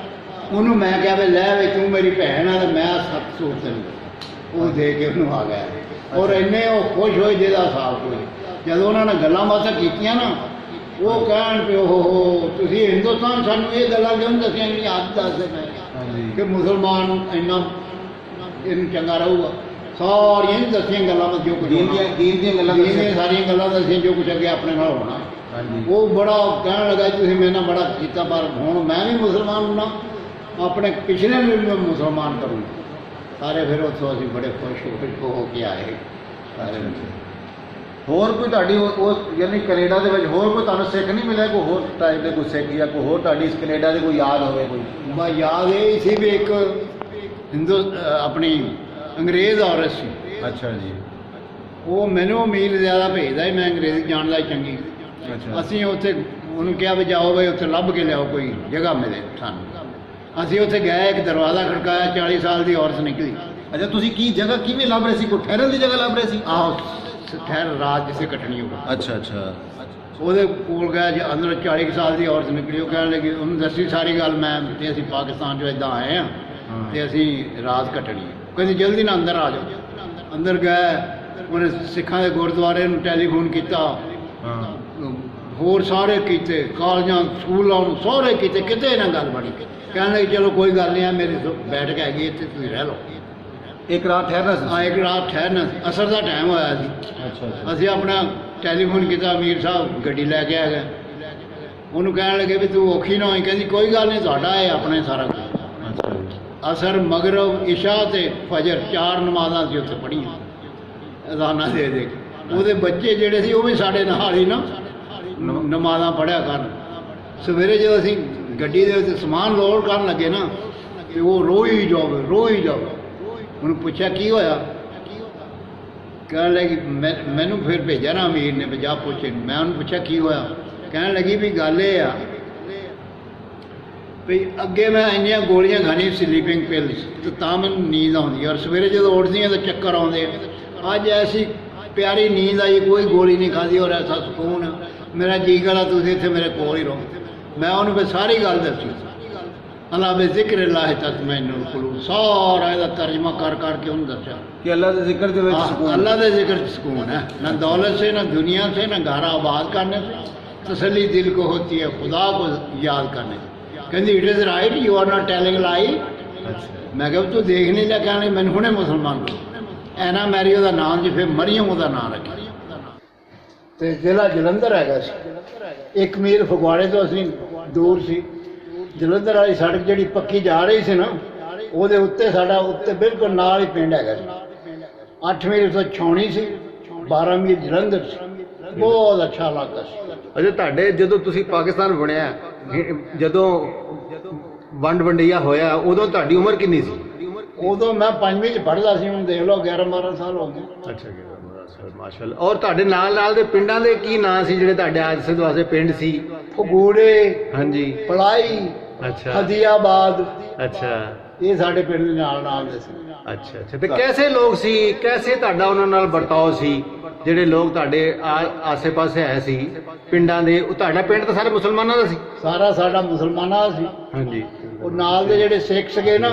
ਉਹਨੂੰ ਮੈਂ ਕਿਹਾ ਵੀ ਲੈ ਵੀ ਤੂੰ ਮੇਰੀ ਭੈਣ ਆ ਤੇ ਮੈਂ 7 ਸੂਟ ਤੈਨੂੰ ਉਹ ਦੇ ਕੇ ਉਹਨੂੰ ਆ ਗਿਆ। ਔਰ ਇੰਨੇ ਉਹ ਖੁਸ਼ ਹੋਏ ਜਿਹਦਾ ਹਿਸਾਬ ਕੋਈ। ਜਦੋਂ ਉਹਨਾਂ ਨੇ ਗੱਲਾਂ ਬਾਤਾਂ ਕੀਤੀਆਂ ਨਾ ਉਹ ਕਹਿਣ ਵੀ ਉਹ ਤੁਸੀਂ ਹਿੰਦੁਸਤਾਨ ਸਾਨੂੰ ਇਹ ਗੱਲਾਂ ਕਿਉਂ ਦੱਸੀਆਂ ਨਹੀਂ? ਆਪ ਦੱਸਦੇ ਪਏ ਹਾਂਜੀ। ਕਿ ਮੁਸਲਮਾਨ ਇੰਨਾ ਇਹਨੂੰ ਚੰਗਾ ਰਹੂਗਾ। ਸਾਰੀਆਂ ਨਹੀਂ ਦੱਸੀਆਂ ਗੱਲਾਂ ਜੋ ਕੁਝ ਦੀਨ ਦੀਆਂ ਗੱਲਾਂ ਦੀਨ ਦੀਆਂ ਸਾਰੀਆਂ ਗੱਲਾਂ ਦੱਸੀਆਂ ਜੋ ਕੁਝ ਅੱਗੇ ਆਪਣੇ ਨਾਲ ਹੋਣਾ। ਹਾਂਜੀ। ਉਹ ਬੜਾ ਕਹਿਣ ਲੱਗਾ ਤੁਸੀਂ ਮੇਰੇ ਨਾਲ ਬੜਾ ਕੀਤਾ, ਪਰ ਹੁਣ ਮੈਂ ਵੀ ਮੁਸਲਮਾਨ ਹੋਣਾ, ਆਪਣੇ ਪਿਛਲੇ ਨੂੰ ਵੀ ਮੈਂ ਮੁਸਲਮਾਨ ਕਰੂੰਗਾ। ਸਾਰੇ ਫਿਰ ਉੱਥੋਂ ਅਸੀਂ ਬੜੇ ਖੁਸ਼ ਹੋ ਕੇ ਆਏ ਸਾਰੇ। ਹੋਰ ਕੋਈ ਤੁਹਾਡੀ ਉਹ ਯਾਨੀ ਕੈਨੇਡਾ ਦੇ ਵਿੱਚ ਹੋਰ ਕੋਈ ਤੁਹਾਨੂੰ ਸਿੱਖ ਨਹੀਂ ਮਿਲਿਆ? ਕੋਈ ਹੋਰ ਟਾਈਪ ਦੇ ਕੋਈ ਸਿੱਖ ਜਾਂ ਕੋਈ ਹੋਰ ਤੁਹਾਡੀ ਇਸ ਕੈਨੇਡਾ ਦੇ ਕੋਈ ਯਾਦ ਹੋਵੇ ਕੋਈ? ਬਸ ਯਾਦ ਇਹ ਸੀ ਵੀ ਇੱਕ ਆਪਣੀ ਅੰਗਰੇਜ਼ ਔਰਤ ਸੀ। ਅੱਛਾ ਜੀ। ਉਹ ਮੈਨੂੰ ਅਮੀਰ ਜ਼ਿਆਦਾ ਭੇਜਦਾ ਸੀ, ਮੈਂ ਅੰਗਰੇਜ਼ੀ ਜਾਣਦਾ ਚੰਗੀ। ਅੱਛਾ। ਅਸੀਂ ਉੱਥੇ ਉਹਨੂੰ ਕਿਹਾ ਵੀ ਜਾਓ ਬਈ ਉੱਥੇ ਲੱਭ ਕੇ ਲਿਆਓ ਕੋਈ ਜਗ੍ਹਾ ਮਿਲੇ ਸਾਨੂੰ। ਅਸੀਂ ਉੱਥੇ ਗਏ, ਇੱਕ ਦਰਵਾਜ਼ਾ ਖੜਕਾਇਆ, 40 ਸਾਲ ਦੀ ਔਰਤ ਨਿਕਲੀ। ਅੱਛਾ, ਤੁਸੀਂ ਕੀ ਜਗ੍ਹਾ ਕਿਵੇਂ ਲੱਭ ਰਹੇ ਸੀ? ਕੋਈ ਠਹਿਰਨ ਦੀ ਜਗ੍ਹਾ ਲੱਭ ਰਹੇ ਸੀ? ਆਹੋ ਠਹਿਰ ਰਾਤ ਜਿਸੇ ਕੱਟਣੀ ਹੋਵੇ। ਅੱਛਾ ਅੱਛਾ। ਉਹਦੇ ਕੋਲ ਗਿਆ ਜੀ, ਅੰਦਰ 40 ਸਾਲ ਦੀ ਔਰਤ ਨਿਕਲੀ। ਉਹ ਕਹਿਣ ਲੱਗੀ, ਉਹਨੂੰ ਦੱਸੀ ਸਾਰੀ ਗੱਲ ਮੈਂ ਤੇ ਅਸੀਂ ਪਾਕਿਸਤਾਨ 'ਚੋਂ ਇੱਦਾਂ ਆਏ ਹਾਂ ਤੇ ਅਸੀਂ ਰਾਤ ਕੱਟਣੀ ਹੈ। ਕਹਿੰਦੀ ਜਲਦੀ ਨਾਲ ਅੰਦਰ ਆ ਜਾਓ। ਅੰਦਰ ਗਏ, ਉਹਨੇ ਸਿੱਖਾਂ ਦੇ ਗੁਰਦੁਆਰੇ ਨੂੰ ਟੈਲੀਫੋਨ ਕੀਤਾ, ਹਾਂ। ਹੋਰ ਸਾਰੇ ਕੀਤੇ, ਕਾਲਜਾਂ ਸਕੂਲਾਂ ਨੂੰ ਸਾਰੇ ਕੀਤੇ, ਕਿਤੇ ਨਾ ਗੱਲ ਬਣੀ। ਕਹਿਣ ਲੱਗੇ ਚਲੋ ਕੋਈ ਗੱਲ ਨਹੀਂ ਆ, ਮੇਰੀ ਬੈਠ ਕੇ ਹੈਗੀ ਇੱਥੇ, ਤੁਸੀਂ ਰਹਿ ਲਓ। ਇੱਕ ਰਾਤ ਠਹਿਰਨਾ ਸੀ? ਹਾਂ, ਇੱਕ ਰਾਤ ਠਹਿਰਨਾ ਸੀ। ਅਸਰ ਦਾ ਟਾਈਮ ਹੋਇਆ ਸੀ। ਅੱਛਾ ਅੱਛਾ। ਅਸੀਂ ਆਪਣਾ ਟੈਲੀਫੋਨ ਕੀਤਾ, ਅਮੀਰ ਸਾਹਿਬ ਗੱਡੀ ਲੈ ਕੇ ਆ ਗਏ। ਉਹਨੂੰ ਕਹਿਣ ਲੱਗੇ ਵੀ ਤੂੰ ਔਖੀ ਨਾ ਹੋਈ। ਕਹਿੰਦੀ ਕੋਈ ਗੱਲ ਨਹੀਂ, ਤੁਹਾਡਾ ਹੈ ਆਪਣੇ ਸਾਰਾ ਕੁਝ। ਅੱਛਾ ਜੀ। ਅਸਰ, ਮਗਰਬ, ਇਸ਼ਾ ਤੇ ਫਜਰ 4 ਨਮਾਜ਼ਾਂ ਸੀ ਉੱਥੇ ਪੜ੍ਹੀਆਂ ਅਜ਼ਾਨਾਂ ਦੇ ਕੇ। ਉਹਦੇ ਬੱਚੇ ਜਿਹੜੇ ਸੀ ਉਹ ਵੀ ਸਾਡੇ ਨਾਲ ਹੀ ਨਾ ਨਮਾਜ਼ਾਂ ਪੜ੍ਹਿਆ ਕਰਨ। ਸਵੇਰੇ ਜਦੋਂ ਅਸੀਂ ਗੱਡੀ ਦੇ ਵਿੱਚ ਸਮਾਨ ਲੋਡ ਕਰਨ ਲੱਗੇ ਨਾ ਤੇ ਉਹ ਰੋਈ ਜਾਵੇ ਰੋਈ ਜਾਵੇ। ਉਹਨੂੰ ਪੁੱਛਿਆ ਕੀ ਹੋਇਆ? ਕਹਿਣ ਲੱਗੀ ਮੈਨੂੰ ਫਿਰ ਭੇਜਿਆ ਨਾ ਅਮੀਰ ਨੇ ਵੀ ਜਾ ਪੁੱਛੇ। ਮੈਂ ਉਹਨੂੰ ਪੁੱਛਿਆ ਕੀ ਹੋਇਆ? ਕਹਿਣ ਲੱਗੀ ਵੀ ਗੱਲ ਇਹ ਆ ਵੀ ਅੱਗੇ ਮੈਂ ਇੰਨੀਆਂ ਗੋਲੀਆਂ ਖਾਣੀ ਸਲੀਪਿੰਗ ਪਿਲਸ ਤੇ ਤਾਂ ਮੈਨੂੰ ਨੀਂਦ ਆਉਂਦੀ ਔਰ ਸਵੇਰੇ ਜਦੋਂ ਉੱਠਦੀ ਹਾਂ ਤਾਂ ਚੱਕਰ ਆਉਂਦੇ। ਅੱਜ ਐਸੀ ਪਿਆਰੀ ਨੀਂਦ ਆਈ, ਕੋਈ ਗੋਲੀ ਨਹੀਂ ਖਾਧੀ ਔਰ ਐਸਾ ਸਕੂਨ। ਮੇਰਾ ਜੀ ਕਰਾ ਤੁਸੀਂ ਇੱਥੇ ਮੇਰੇ ਕੋਲ ਹੀ ਰਹੋ। ਮੈਂ ਉਹਨੂੰ ਫਿਰ ਸਾਰੀ ਗੱਲ ਦੱਸੀ। ਅੱਲਾ ਬੇ ਜ਼ਿਕਰ ਅੱਲਾਹ ਤਤਮਇਨੁਲ ਕੁਲੂਬ, ਸਾਰਾ ਇਹਦਾ ਤਰਜਮਾ ਕਰ ਕਰਕੇ ਉਹਨੂੰ ਦੱਸਿਆ ਕਿ ਅੱਲਾ ਦੇ ਜ਼ਿਕਰ ਦੇ ਵਿੱਚ ਸਕੂਨ। अल्लाह के जिक्र से सुकून है, न दौलत से, न दुनिया से, न घर आबाद करने से। तसल्ली दिल को होती है खुदा को याद करने से। कहती it is right, you are not telling lie. मैं कहा तू देख नहीं लिया? कहने मैंने हुणे मुसलमान को एना मैरी ਉਹਦਾ ਨਾਮ ਜੀ, ਫਿਰ ਮਰੀਮ ਉਹਦਾ ਨਾਮ ਰੱਖਿਆ। ਤੇ ਜ਼ਿਲ੍ਹਾ ਜਲੰਧਰ ਹੈਗਾ ਸੀ। 1 ਮੀਲ ਫਗਵਾੜੇ ਤੋਂ ਅਸੀਂ ਦੂਰ ਸੀ। ਜਲੰਧਰ ਵਾਲੀ ਸੜਕ ਜਿਹੜੀ ਪੱਕੀ ਜਾ ਰਹੀ ਸੀ ਨਾ, ਉਹਦੇ ਉੱਤੇ ਸਾਡਾ ਉੱਤੇ ਬਿਲਕੁਲ ਨਾਲ ਹੀ ਪਿੰਡ ਹੈਗਾ ਸੀ। 8 ਮੀਲ ਤੋਂ ਛਾਉਣੀ ਸੀ, 12 ਮੀਲ ਜਲੰਧਰ ਸੀ। ਬਹੁਤ ਅੱਛਾ ਇਲਾਕਾ ਸੀ। ਅੱਛਾ, ਤੁਹਾਡੇ ਜਦੋਂ ਤੁਸੀਂ ਪਾਕਿਸਤਾਨ ਬਣਿਆ, ਜਦੋਂ ਵੰਡ ਵੰਡਈਆ ਹੋਇਆ, ਉਦੋਂ ਤੁਹਾਡੀ ਉਮਰ ਕਿੰਨੀ ਸੀ? ਉਦੋਂ ਮੈਂ 5ਵੀਂ 'ਚ ਪੜ੍ਹਦਾ ਸੀ। ਹੁਣ ਦੇਖ ਲਓ 11-12 ਸਾਲ ਹੋ ਗਏ। ਅੱਛਾ, ਮਾਸ਼ਾਅੱਲਾ। ਔਰ ਤੁਹਾਡੇ ਨਾਲ ਦੇ ਪਿੰਡਾਂ ਦੇ ਕੀ ਨਾਂ ਸੀ ਜਿਹੜੇ ਤੁਹਾਡੇ ਆਸੇ ਦੁਆਸੇ ਪਿੰਡ ਸੀ? ਫਗੂੜੇ, ਹਾਂਜੀ। ਪਲਾਈ, ਅੱਛਾ ਹਦੀਆਬਾਦ, ਅੱਛਾ ਇਹ ਸਾਡੇ ਪਿੰਡ ਦੇ ਨਾਲ ਦੇ ਸੀ। ਅੱਛਾ ਅੱਛਾ। ਤੇ ਕੈਸੇ ਲੋਕ ਸੀ, ਕੈਸੇ ਤੁਹਾਡਾ ਉਹਨਾਂ ਨਾਲ ਵਰਤਾਓ ਸੀ ਜਿਹੜੇ ਲੋਕ ਤੁਹਾਡੇ ਆਸੇ ਪਾਸੇ ਆਏ ਸੀ ਪਿੰਡਾਂ ਦੇ? ਉਹ ਤੁਹਾਡਾ ਪਿੰਡ ਤਾਂ ਸਾਰੇ ਮੁਸਲਮਾਨਾਂ ਦਾ ਸੀ? ਸਾਰਾ ਸਾਡਾ ਮੁਸਲਮਾਨਾਂ ਦਾ ਸੀ। ਹਾਂਜੀ। ਉਹ ਨਾਲ ਦੇ ਜਿਹੜੇ ਸਿੱਖ ਸੀਗੇ ਨਾ,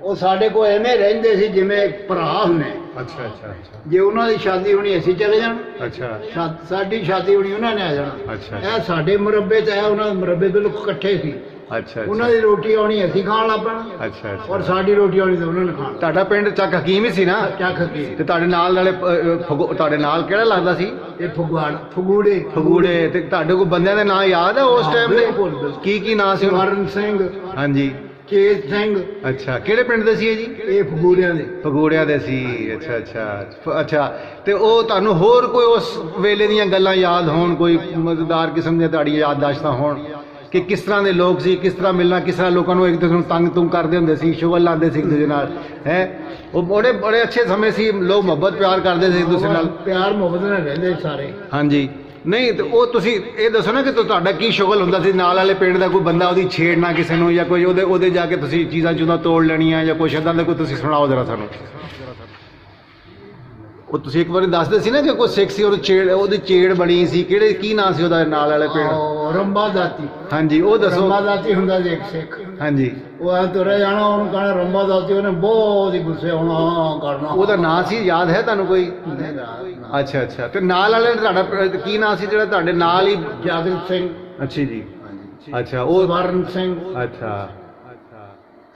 ਉਹ ਸਾਡੇ ਕੋਲ ਐਵੇਂ ਰਹਿੰਦੇ ਸੀ ਜਿਵੇਂ ਭਰਾ ਹੁੰਦੇ। ਅੱਛਾ ਅੱਛਾ ਅੱਛਾ। ਜੇ ਉਹਨਾਂ ਦੀ ਸ਼ਾਦੀ ਹੋਣੀ ਅਸੀਂ ਚਲੇ ਜਾਣ, ਅੱਛਾ ਸਾਡੀ ਸ਼ਾਦੀ ਹੋਣੀ ਉਹਨਾਂ ਨੇ ਆ ਜਾਣਾ। ਅੱਛਾ। ਇਹ ਸਾਡੇ ਮੁਰੱਬੇ 'ਚ ਆਇਆ, ਉਹਨਾਂ ਦੇ ਮੁਰੱਬੇ ਬਿਲਕੁਲ ਇਕੱਠੇ ਸੀ। ਅੱਛਾ। ਉਹਨਾਂ ਦੀ ਰੋਟੀ ਆਉਣੀ ਅਸੀਂ ਖਾਣ ਲੱਗ ਪੈਣਾ, ਅੱਛਾ ਅੱਛਾ। ਔਰ ਸਾਡੀ ਰੋਟੀ ਆਉਣੀ ਤਾਂ ਉਹਨਾਂ ਨੇ ਖਾਣ। ਤੁਹਾਡਾ ਪਿੰਡ ਚੱਕ ਹਕੀਮ ਹੀ ਸੀ ਨਾ? ਚੱਕ ਕੀ ਤੇ ਤੁਹਾਡੇ ਨਾਲ ਵਾਲੇ ਤੁਹਾਡੇ ਨਾਲ ਕਿਹੜਾ ਲੱਗਦਾ ਸੀ? ਇਹ ਫਗੂੜੇ। ਫਗੂੜੇ। ਤੇ ਤੁਹਾਡੇ ਕੋਲ ਬੰਦਿਆਂ ਦੇ ਨਾਂ ਯਾਦ ਹੈ ਉਸ ਟਾਈਮ ਦੇ? ਬਿਲਕੁਲ। ਕੀ ਨਾਂ ਸੀ? ਸਵਰਨ ਸਿੰਘ, ਹਾਂਜੀ। ਚੇਤ ਸਿੰਘ। ਅੱਛਾ, ਕਿਹੜੇ ਪਿੰਡ ਦੇ ਸੀ ਇਹ ਜੀ? ਇਹ ਫਗੂੜਿਆਂ ਦੇ। ਫਗੂੜਿਆਂ ਦੇ ਸੀ। ਅੱਛਾ ਅੱਛਾ ਅੱਛਾ। ਤੇ ਉਹ ਤੁਹਾਨੂੰ ਹੋਰ ਕੋਈ ਉਸ ਵੇਲੇ ਦੀਆਂ ਗੱਲਾਂ ਯਾਦ ਹੋਣ, ਕੋਈ ਮਜ਼ੇਦਾਰ ਕਿਸਮ ਦੀਆਂ ਤੁਹਾਡੀਆਂ ਯਾਦਦਾਸ਼ਤਾਂ ਹੋਣ ਕਿ ਕਿਸ ਤਰ੍ਹਾਂ ਦੇ ਲੋਕ ਸੀ, ਕਿਸ ਤਰ੍ਹਾਂ ਮਿਲਣਾ, ਕਿਸ ਤਰ੍ਹਾਂ ਲੋਕਾਂ ਨੂੰ ਇੱਕ ਦੂਸਰੇ ਨੂੰ ਤੰਗ ਤੁੰਗ ਕਰਦੇ ਹੁੰਦੇ ਸੀ, ਸ਼ੁਗਲ ਲਾਉਂਦੇ ਸੀ ਇੱਕ ਦੂਜੇ ਨਾਲ ਹੈ। ਉਹ ਬੜੇ ਅੱਛੇ ਸਮੇਂ ਸੀ, ਲੋਕ ਮੁਹੱਬਤ ਪਿਆਰ ਕਰਦੇ ਸੀ ਇੱਕ ਦੂਸਰੇ ਨਾਲ। ਪਿਆਰ ਮੁਹੱਬਤ ਨਾਲ ਰਹਿੰਦੇ ਸੀ ਸਾਰੇ। ਹਾਂਜੀ। ਨਹੀਂ ਤੇ ਉਹ ਤੁਸੀਂ ਇਹ ਦੱਸੋ ਨਾ ਕਿ ਤੁਹਾਡਾ ਕੀ ਸ਼ੁਗਲ ਹੁੰਦਾ ਸੀ, ਨਾਲ ਵਾਲੇ ਪਿੰਡ ਦਾ ਕੋਈ ਬੰਦਾ ਉਹਦੀ ਛੇੜਨਾ ਕਿਸੇ ਨੂੰ, ਜਾਂ ਕੋਈ ਉਹਦੇ ਜਾ ਕੇ ਤੁਸੀਂ ਚੀਜ਼ਾਂ ਚੂਜ਼ਾਂ ਤੋੜ ਲੈਣੀਆਂ, ਜਾਂ ਕੁਛ ਇੱਦਾਂ ਦਾ ਕੋਈ ਤੁਸੀਂ ਸੁਣਾਓ ਜ਼ਰਾ ਸਾਨੂੰ। ਉਹ ਤੁਸੀਂ ਇੱਕ ਵਾਰੀ ਦੱਸਦੇ ਸੀ ਨਾ ਕਿ ਕੋਈ ਸਿੱਖ ਸੀ, ਉਹਦੀ ਛੇੜ ਬਣੀ ਸੀ, ਕੀ ਨਾਂ ਸੀ ਉਹਦਾ ਨਾਲ ਵਾਲੇ ਪਿੰਡ? ਰੰਬਾ ਦਾਤੀ। ਹਾਂਜੀ, ਉਹ ਦੱਸੋ। ਰੰਬਾ ਦਾਤੀ ਹੁੰਦਾ ਸੀ ਇੱਕ ਸਿੱਖ। ਹਾਂਜੀ। ਉਹ ਐ ਤੁਰੇ ਜਾਣਾ, ਉਹਨੂੰ ਕਹਿਣਾ ਰੰਬਾ ਦਾਤੀ, ਉਹਨੇ ਬਹੁਤ ਹੀ ਗੁੱਸੇ ਹੋਣਾ ਕਰਨਾ। ਉਹਦਾ ਨਾਂ ਸੀ, ਯਾਦ ਹੈ ਤੁਹਾਨੂੰ ਕੋਈ? ਅੱਛਾ ਅੱਛਾ। ਤੇ ਨਾਲ ਵਾਲੇ ਤੁਹਾਡਾ ਕੀ ਨਾਂ ਸੀ ਜਿਹੜਾ ਤੁਹਾਡੇ ਨਾਲ ਹੀ? ਜਾਗਰਤ ਸਿੰਘ। ਅੱਛਾ ਜੀ। ਅੱਛਾ। ਉਹ ਵਰਨ ਸਿੰਘ। ਅੱਛਾ।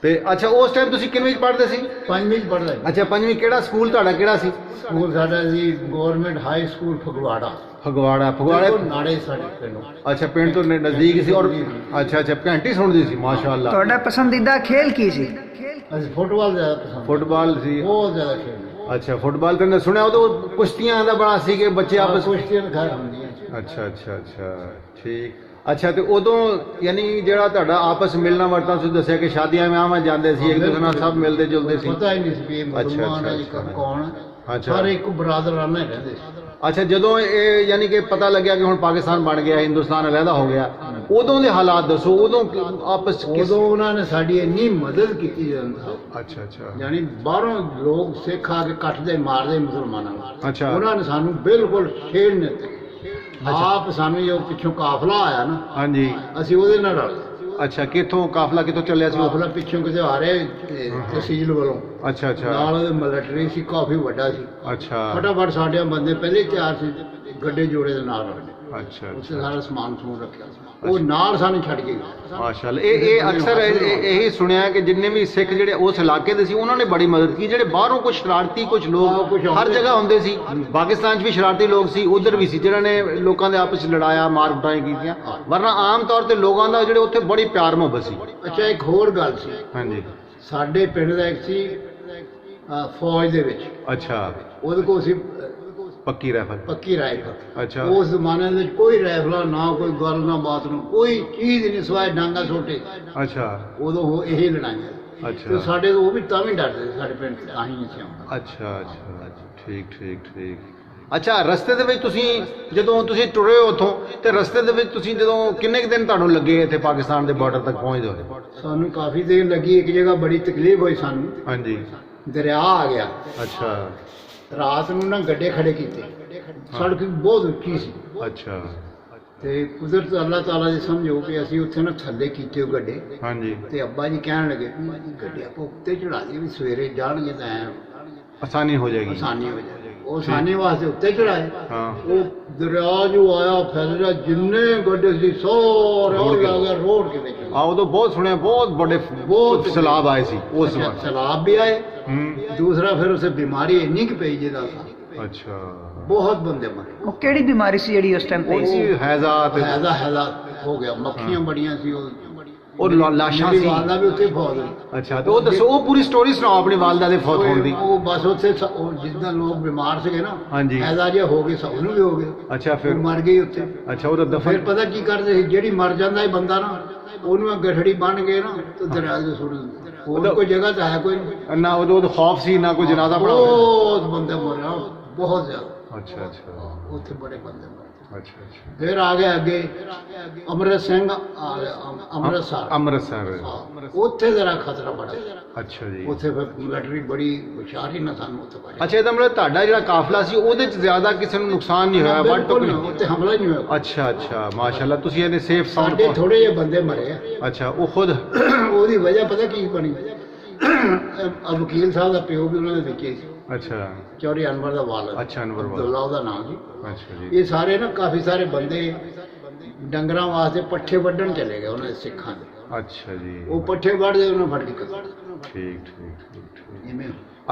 ਤੇ ਅੱਛਾ, ਉਸ ਟਾਈਮ ਤੁਸੀਂ ਕਿੰਨਵੀਂ ਚ ਪੜ੍ਹਦੇ ਸੀ? 5ਵੀਂ ਚ ਪੜ੍ਹਦਾ। ਅੱਛਾ, 5ਵੀਂ। ਕਿਹੜਾ ਸਕੂਲ ਤੁਹਾਡਾ ਕਿਹੜਾ ਸੀ? ਸਕੂਲ ਸਾਡਾ ਸੀ ਗਵਰਨਮੈਂਟ ਹਾਈ ਸਕੂਲ ਫਗਵਾੜਾ। ਫਗਵਾੜੇ ਨਾੜੇ ਸਾਡੇ ਪਿੰਡੋਂ। ਅੱਛਾ, ਪਿੰਡ ਤੋਂ ਨਜ਼ਦੀਕ ਸੀ। ਔਰ ਅੱਛਾ ਘੰਟੀ ਸੁਣਦੀ ਸੀ। ਮਾਸ਼ਾਅੱਲਾ। ਤੁਹਾਡਾ ਪਸੰਦੀਦਾ ਖੇਲ ਕੀ ਸੀ? ਅਸੀਂ ਫੁੱਟਬਾਲ ਜ਼ਿਆਦਾ ਪਸੰਦ। ਫੁੱਟਬਾਲ ਸੀ। ਬਹੁਤ ਜ਼ਿਆਦਾ ਖੇਡਦੇ। ਅੱਛਾ, ਫੁੱਟਬਾਲ ਤੇ ਮੈਂ ਸੁਣਿਆ ਉਦੋਂ ਕੁਸ਼ਤੀਆਂ ਦਾ ਬੜਾ ਸੀ ਕਿ ਬੱਚੇ ਆਪਸ ਕੁਸ਼ਤੀਆਂ ਘਰ ਹੁੰਦੀਆਂ। ਅੱਛਾ ਠੀਕ। ਅੱਛਾ, ਤੇ ਉਦੋਂ ਯਾਨੀ ਜਿਹੜਾ ਤੁਹਾਡਾ ਆਪਸ ਮਿਲਣਾ ਵਰਤਣਾ, ਤੁਸੀਂ ਦੱਸਿਆ ਕਿ ਸ਼ਾਦੀਆਂ ਵਿਆਹਾਂ ਜਾਂਦੇ ਸੀ, ਇੱਕ ਦੂਸਰੇ ਨਾਲ ਸਭ ਮਿਲਦੇ ਜੁਲਦੇ ਸੀ। ਪਤਾ ਹੀ ਨਹੀਂ ਸੀ ਵੀ ਮੁਸਲਮਾਨ ਹੈ ਕੌਣ। ਸਾਰੇ ਇੱਕ ਬਰਾਦਰਾਨਾ ਹੀ ਰਹਿੰਦੇ ਸੀ। ਅੱਛਾ, ਜਦੋਂ ਇਹ ਯਾਨੀ ਕਿ ਪਤਾ ਲੱਗਿਆ ਕਿ ਹੁਣ ਪਾਕਿਸਤਾਨ ਬਣ ਗਿਆ, ਹਿੰਦੁਸਤਾਨ ਅਲੱਗਾ ਹੋ ਗਿਆ, ਉਦੋਂ ਦੇ ਹਾਲਾਤ ਦੱਸੋ। ਉਦੋਂ ਆਪਸ ਉਦੋਂ ਉਹਨਾਂ ਨੇ ਸਾਡੀ ਇੰਨੀ ਮਦਦ ਕੀਤੀ ਜਾਂਦਾ। ਅੱਛਾ। ਯਾਨੀ ਬਾਹਰੋਂ ਲੋਕ ਸਿੱਖ ਆ ਕੇ ਕੱਟਦੇ ਮਾਰਦੇ ਮੁਸਲਮਾਨਾਂ ਨੂੰ। ਅੱਛਾ। ਉਹਨਾਂ ਨੇ ਸਾਨੂੰ ਬਿਲਕੁਲ ਛੇੜ ਨਹੀਂ ਦਿੱਤੇ। ਆਪ ਸਾਨੂੰ ਜੋ ਪਿੱਛੋਂ ਕਾਫਲਾ ਆਇਆ ਨਾ, ਹਾਂਜੀ, ਅਸੀਂ ਉਹਦੇ ਨਾਲ ਰਲ। ਅੱਛਾ, ਕਿੱਥੋਂ ਕਾਫਲਾ ਕਿੱਥੋਂ ਚੱਲਿਆ ਸੀ? ਕਾਫਲਾ ਪਿੱਛੋਂ ਕਿਤੇ ਆ ਰਿਹਾ ਤਹਿਸੀਲ ਵੱਲੋਂ। ਅੱਛਾ ਨਾਲ ਮਿਲਟਰੀ ਸੀ, ਕਾਫੀ ਵੱਡਾ ਸੀ। ਅੱਛਾ। ਫਟਾਫਟ ਸਾਡੇ ਬੰਦੇ ਪਹਿਲੇ ਤਿਆਰ ਸੀ, ਗੱਡੇ ਜੋੜੇ ਦੇ ਨਾਲ ਰੱਖਦੇ। ਅੱਛਾ। ਉੱਥੇ ਸਾਰਾ ਸਮਾਨ ਰੱਖਿਆ ਸੀ, ਉਹ ਨਾਲ ਸਾਨੂੰ ਛੱਡ ਕੇ ਗਏ। ਮਾਸ਼ਾਅੱਲਾ। ਇਹ ਅਕਸਰ ਇਹੀ ਸੁਣਿਆ ਕਿ ਜਿੰਨੇ ਵੀ ਸਿੱਖ ਜਿਹੜੇ ਉਸ ਇਲਾਕੇ ਦੇ ਸੀ, ਉਹਨਾਂ ਨੇ ਬੜੀ ਮਦਦ ਕੀਤੀ। ਜਿਹੜੇ ਬਾਹਰੋਂ ਕੁਝ ਸ਼ਰਾਰਤੀ ਕੁਝ ਲੋਕ ਹਰ ਜਗ੍ਹਾ ਹੁੰਦੇ ਸੀ, ਪਾਕਿਸਤਾਨ 'ਚ ਵੀ ਸ਼ਰਾਰਤੀ ਲੋਕ ਸੀ, ਉਧਰ ਵੀ ਸੀ, ਜਿਹਨਾਂ ਨੇ ਲੋਕਾਂ ਦੇ ਆਪਸ 'ਚ ਲੜਾਇਆ, ਮਾਰ ਕੁਟਾਈ ਕੀਤੀਆਂ। ਵਰਨਾ ਆਮ ਤੌਰ ਤੇ ਲੋਕਾਂ ਦਾ ਜਿਹੜੇ ਉੱਥੇ ਬੜੀ ਪਿਆਰ ਮੁਹੱਬਤ ਸੀ। ਅੱਛਾ, ਇੱਕ ਹੋਰ ਗੱਲ ਸੀ। ਹਾਂਜੀ। ਸਾਡੇ ਪਿੰਡ ਦਾ ਇੱਕ ਸੀ ਫੌਜ ਦੇ ਵਿੱਚ। ਅੱਛਾ। ਉਹਦੇ ਕੋਲ ਸੀ ਪੱਕੀ ਰਾਈਫਲ। ਪੱਕੀ ਰਾਈਫਲ। ਅੱਛਾ। ਉਸ ਜ਼ਮਾਨੇ ਦੇ ਵਿੱਚ ਕੋਈ ਰਾਈਫਲਾਂ ਨਾ, ਕੋਈ ਗੱਲ ਨਾ ਬਾਤ ਨੂੰ, ਕੋਈ ਚੀਜ਼ ਨਹੀਂ ਸਿਵਾਏ ਡਾਂਗਾ ਛੋਟੇ। ਅੱਛਾ। ਉਦੋਂ ਉਹ ਇਹ ਲੜਾਈਆਂ। ਅੱਛਾ। ਤੇ ਸਾਡੇ ਉਹ ਵੀ ਤਾਂ ਵੀ ਡਰਦੇ ਸੀ, ਸਾਡੇ ਪਿੰਡ ਤਾਂ ਹੀ ਸੀ ਆਉਂਦਾ। ਅੱਛਾ। ਠੀਕ। ਅੱਛਾ, ਰਸਤੇ ਦੇ ਵਿੱਚ ਤੁਸੀਂ ਜਦੋਂ ਤੁਸੀਂ ਟੁਰੇ ਉੱਥੋਂ, ਤੇ ਰਸਤੇ ਦੇ ਵਿੱਚ ਤੁਸੀਂ ਜਦੋਂ ਕਿੰਨੇ ਕੁ ਦਿਨ ਤੁਹਾਨੂੰ ਲੱਗੇ ਇੱਥੇ ਪਾਕਿਸਤਾਨ ਦੇ ਬਾਰਡਰ ਤੱਕ ਪਹੁੰਚਦੇ ਹੋਏ? ਸਾਨੂੰ ਕਾਫੀ ਦੇਰ ਲੱਗੀ। ਇੱਕ ਜਗ੍ਹਾ ਬੜੀ ਤਕਲੀਫ ਹੋਈ ਸਾਨੂੰ। ਹਾਂਜੀ। ਦਰਿਆ ਆ ਗਿਆ। ਅੱਛਾ। ਰਾਤ ਨੂੰ ਨਾ ਗੱਡੇ ਖੜੇ ਕੀਤੇ। ਸੜਕ ਬਹੁਤ ਉੱਚੀ ਸੀ। ਅੱਛਾ। ਤੇ ਕੁਦਰਤ ਅੱਲਾਹ ਤਾਲਾ ਦੀ ਸਮਝੋ ਕਿ ਅਸੀਂ ਉੱਥੇ ਨਾ ਥੱਲੇ ਕੀਤੇ ਉਹ ਗੱਡੇ। ਹਾਂਜੀ। ਤੇ ਅੱਬਾ ਜੀ ਕਹਿਣ ਲੱਗੇ ਵੀ ਗੱਡੇ ਆਪਾਂ ਉੱਤੇ ਚੜਾ ਦਈਏ, ਵੀ ਸਵੇਰੇ ਜਾਣਗੇ ਤਾਂ ਆਸਾਨੀ ਹੋ ਜਾਏਗੀ। ਆਸਾਨੀ ਹੋ ਜਾਏਗੀ। ਉਹ ਆਸਾਨੀ ਵਾਸਤੇ ਉੱਤੇ ਚੜਾਏ। ਹਾਂ। ਉਹ ਦਰਿਆ ਜੋ ਆਇਆ ਫੈਲਿਆ, ਜਿੰਨੇ ਗੱਡੇ ਸੀ ਸਾਰੇ ਆ ਗਿਆ ਰੋਡ ਕੇ ਵਿੱਚ। ਉਦੋਂ ਬਹੁਤ ਸੁਣਿਆ, ਬਹੁਤ ਸੈਲਾਬ ਆਏ ਸੀ ਉਸ ਵਕਤ। ਸੈਲਾਬ ਵੀ ਆਏ। ਦੂਸਰਾ ਫਿਰ ਉਸੇ ਬਿਮਾਰੀ ਇੰਨੀ ਕਿ ਪਈ ਜਿਹਦਾ। ਅੱਛਾ। ਬਹੁਤ ਬੰਦੇ ਮਰੇ। ਉਹ ਕਿਹੜੀ ਬਿਮਾਰੀ ਸੀ ਜਿਹੜੀ ਉਸ ਟਾਈਮ ਪਈ ਸੀ? ਹੈਜ਼ਾ ਹੋ ਗਿਆ। ਮੱਖੀਆਂ ਬੜੀਆਂ ਸੀ ਉਹ ਲਾਸ਼ਾਂ ਸੀ। ਵਾਲਦਾ ਵੀ ਉੱਥੇ ਫੌਤ ਹੋਈ। ਅੱਛਾ, ਤੇ ਉਹ ਦੱਸੋ, ਉਹ ਪੂਰੀ ਸਟੋਰੀ ਸੁਣਾਓ ਆਪਣੀ ਵਾਲਦਾ ਦੇ ਫੌਤ ਹੋਣ ਦੀ। ਉਹ ਬਸ ਉੱਥੇ ਜਿੱਦਾਂ ਲੋਕ ਬਿਮਾਰ ਸੀਗੇ ਨਾ, ਹਾਂਜੀ, ਹੈਜ਼ਾ ਜਿਹਾ ਹੋ ਗਏ, ਸਭ ਨੂੰ ਵੀ ਹੋ ਗਿਆ। ਅੱਛਾ, ਫਿਰ ਮਰ ਗਈ ਉੱਥੇ। ਅੱਛਾ, ਉਹਦਾ ਦਫਨ ਫਿਰ ਪਤਾ ਕੀ ਕਰਦੇ ਸੀ, ਜਿਹੜੀ ਮਰ ਜਾਂਦਾ ਹੈ ਬੰਦਾ ਨਾ, ਉਹਨੂੰ ਗਠੜੀ ਬੰਨ ਕੇ ਨਾ ਤੇ ਦਰਿਆ ਦੇ ਸੁੱਟ ਦਿੰਦੇ। ਹੋਰ ਕੋਈ ਜਗ੍ਹਾ ਤਾਂ ਹੈ ਕੋਈ ਨਹੀਂ ਨਾ, ਉਦੋਂ ਖੌਫ ਸੀ ਨਾ ਕੋਈ ਜਨਾਜ਼ਾ ਪੜਾ। ਬਹੁਤ ਬੰਦੇ ਮਰਿਆ, ਬਹੁਤ ਜ਼ਿਆਦਾ। ਅੱਛਾ। ਉੱਥੇ ਬੜੇ ਬੰਦੇ ਮਰੇ। ਅੱਛਾ। ਫਿਰ ਆ ਗਿਆ ਅੱਗੇ ਅਮਰਿਤ ਸਿੰਘ ਆ ਗਿਆ, ਅੰਮ੍ਰਿਤਸਰ। ਉੱਥੇ ਜ਼ਰਾ ਖਤਰਾ ਬੜਾ। ਅੱਛਾ ਜੀ। ਉੱਥੇ ਫਿਰ ਮਿਲਟਰੀ ਬੜੀ ਹੁਸ਼ਿਆਰੀ ਨਾਲ ਸਾਨੂੰ ਉੱਥੇ ਪਾਇਆ। ਅੱਛਾ, ਇਹਦਾ ਮਤਲਬ ਤੁਹਾਡਾ ਜਿਹੜਾ ਕਾਫਲਾ ਸੀ ਉਹਦੇ ਚ ਜ਼ਿਆਦਾ ਕਿਸੇ ਨੂੰ ਨੁਕਸਾਨ ਨਹੀਂ ਹੋਇਆ? ਉੱਥੇ ਹਮਲਾ ਨਹੀਂ ਹੋਇਆ। ਅੱਛਾ, ਮਾਸ਼ਾਅੱਲਾ। ਤੁਸੀਂ ਇਹਨੇ ਸੇਫ ਸਾਡੇ ਥੋੜੇ ਜਿਹੇ ਬੰਦੇ ਮਰੇ ਆ। ਅੱਛਾ, ਉਹ ਖੁਦ ਉਹਦੀ ਵਜ੍ਹਾ ਪਤਾ ਕੀ ਬਣੀ? ਵਕੀਲ ਸਾਹਿਬ ਦਾ ਪਿਓ ਵੀ ਉਹਨਾਂ ਦੇ ਵਿੱਚ ਸੀ। ਅੱਛਾ। ਚੌਧਰੀ ਅਨਵਰ ਦਾ ਵਾਲਦ। ਅੱਛਾ, ਅਨਵਰ ਵਾਲਦ। ਅਬਦੁੱਲਾ ਉਹਦਾ ਨਾਮ ਸੀ। ਅੱਛਾ ਜੀ। ਇਹ ਸਾਰੇ ਨਾ ਕਾਫੀ ਸਾਰੇ ਬੰਦੇ ਡੰਗਰਾਂ ਵਾਸਤੇ ਪੱਠੇ ਵੱਢਣ ਚਲੇ ਗਏ ਉਹਨਾਂ ਦੇ ਸਿੱਖਾਂ ਦੇ। ਅੱਛਾ ਜੀ। ਉਹ ਪੱਠੇ ਵੱਢਦੇ ਉਹਨਾਂ ਫੜ ਕੇ ਠੀਕ।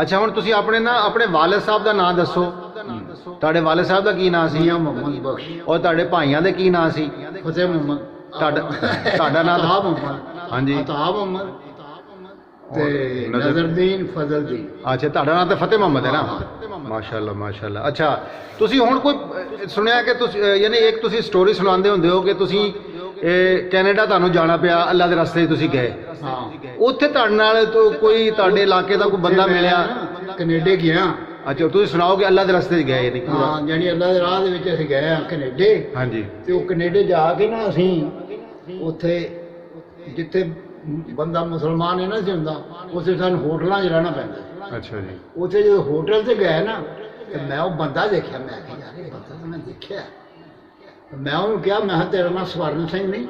ਅੱਛਾ, ਹੁਣ ਤੁਸੀਂ ਆਪਣੇ ਵਾਲਿਦ ਸਾਹਿਬ ਦਾ ਨਾਮ ਦੱਸੋ। ਤੁਹਾਡੇ ਵਾਲਿਦ ਸਾਹਿਬ ਦਾ ਕੀ ਨਾਮ ਸੀ? ਮੀਆਂ ਮੁਹੰਮਦ ਬਖਸ਼। ਔਰ ਤੁਹਾਡੇ ਭਾਈਆਂ ਦੇ ਕੀ ਨਾਮ ਸੀ? ਫਤਿਹ ਮੁਹੰਮਦ। ਤੁਹਾਡਾ ਨਾਮ? ਅਤਾਬ ਮੁਹੰਮਦ। ਹਾਂਜੀ। ਅਤਾਬ ਮੁਹੰਮਦ ਤੇ ਨਜ਼ਰਦੀਨ ਫਜ਼ਲਦੀਨ। ਅੱਛਾ, ਤੁਹਾਡਾ ਨਾਮ ਤਾਂ ਫਤਿਹ ਮੁਹੰਮਦ ਹੈ ਨਾ? ਮਾਸ਼ਾਅੱਲਾ। ਅੱਛਾ, ਤੁਸੀਂ ਹੁਣ ਕੋਈ ਸੁਣਿਆ ਕਿ ਤੁਸੀਂ ਯਾਨੀ ਇੱਕ ਤੁਸੀਂ ਸਟੋਰੀ ਸੁਣਾਉਂਦੇ ਹੁੰਦੇ ਹੋ ਕਿ ਤੁਸੀਂ ਇਹ ਕੈਨੇਡਾ ਤੁਹਾਨੂੰ ਜਾਣਾ ਪਿਆ, ਅੱਲਾ ਦੇ ਰਸਤੇ 'ਚ ਤੁਸੀਂ ਗਏ, ਹਾਂ ਉੱਥੇ ਤੁਹਾਡੇ ਨਾਲ ਤੋਂ ਕੋਈ ਤੁਹਾਡੇ ਇਲਾਕੇ ਦਾ ਕੋਈ ਬੰਦਾ ਮਿਲਿਆ? ਕੈਨੇਡਾ ਗਿਆ। ਅੱਛਾ, ਤੁਸੀਂ ਸੁਣਾਓ ਕਿ ਅੱਲਾ ਦੇ ਰਸਤੇ 'ਚ ਗਏ ਯਾਨੀ ਪੂਰਾ? ਹਾਂ, ਜਾਣੀ ਅੱਲਾ ਦੇ ਰਾਹ ਦੇ ਵਿੱਚ ਅਸੀਂ ਗਏ ਆ ਕੈਨੇਡਾ। ਹਾਂਜੀ। ਤੇ ਉਹ ਕੈਨੇਡਾ ਜਾ ਕੇ ਨਾ ਅਸੀਂ ਉੱਥੇ ਜਿੱਥੇ ਬੰਦਾ ਮੁਸਲਮਾਨ ਹੈ ਨਾ ਸੀ ਹੁੰਦਾ, ਉੱਥੇ ਸਾਨੂੰ ਹੋਟਲਾਂ 'ਚ ਰਹਿਣਾ ਪੈਂਦਾ। ਅੱਛਾ ਜੀ। ਉੱਥੇ ਜਦੋਂ ਹੋਟਲ 'ਤੇ ਗਏ ਨਾ, ਤੇ ਮੈਂ ਉਹ ਬੰਦਾ ਦੇਖਿਆ, ਮੈਂ ਕਿਹਾ ਯਾਰ ਇਹ ਬੰਦਾ ਤਾਂ ਮੈਂ ਦੇਖਿਆ। ਮੈਂ ਉਹਨੂੰ ਕਿਹਾ, ਮੈਂ ਕਿਹਾ ਤੇਰਾ ਨਾਂ ਸਵਰਨ ਸਿੰਘ ਨਹੀਂ?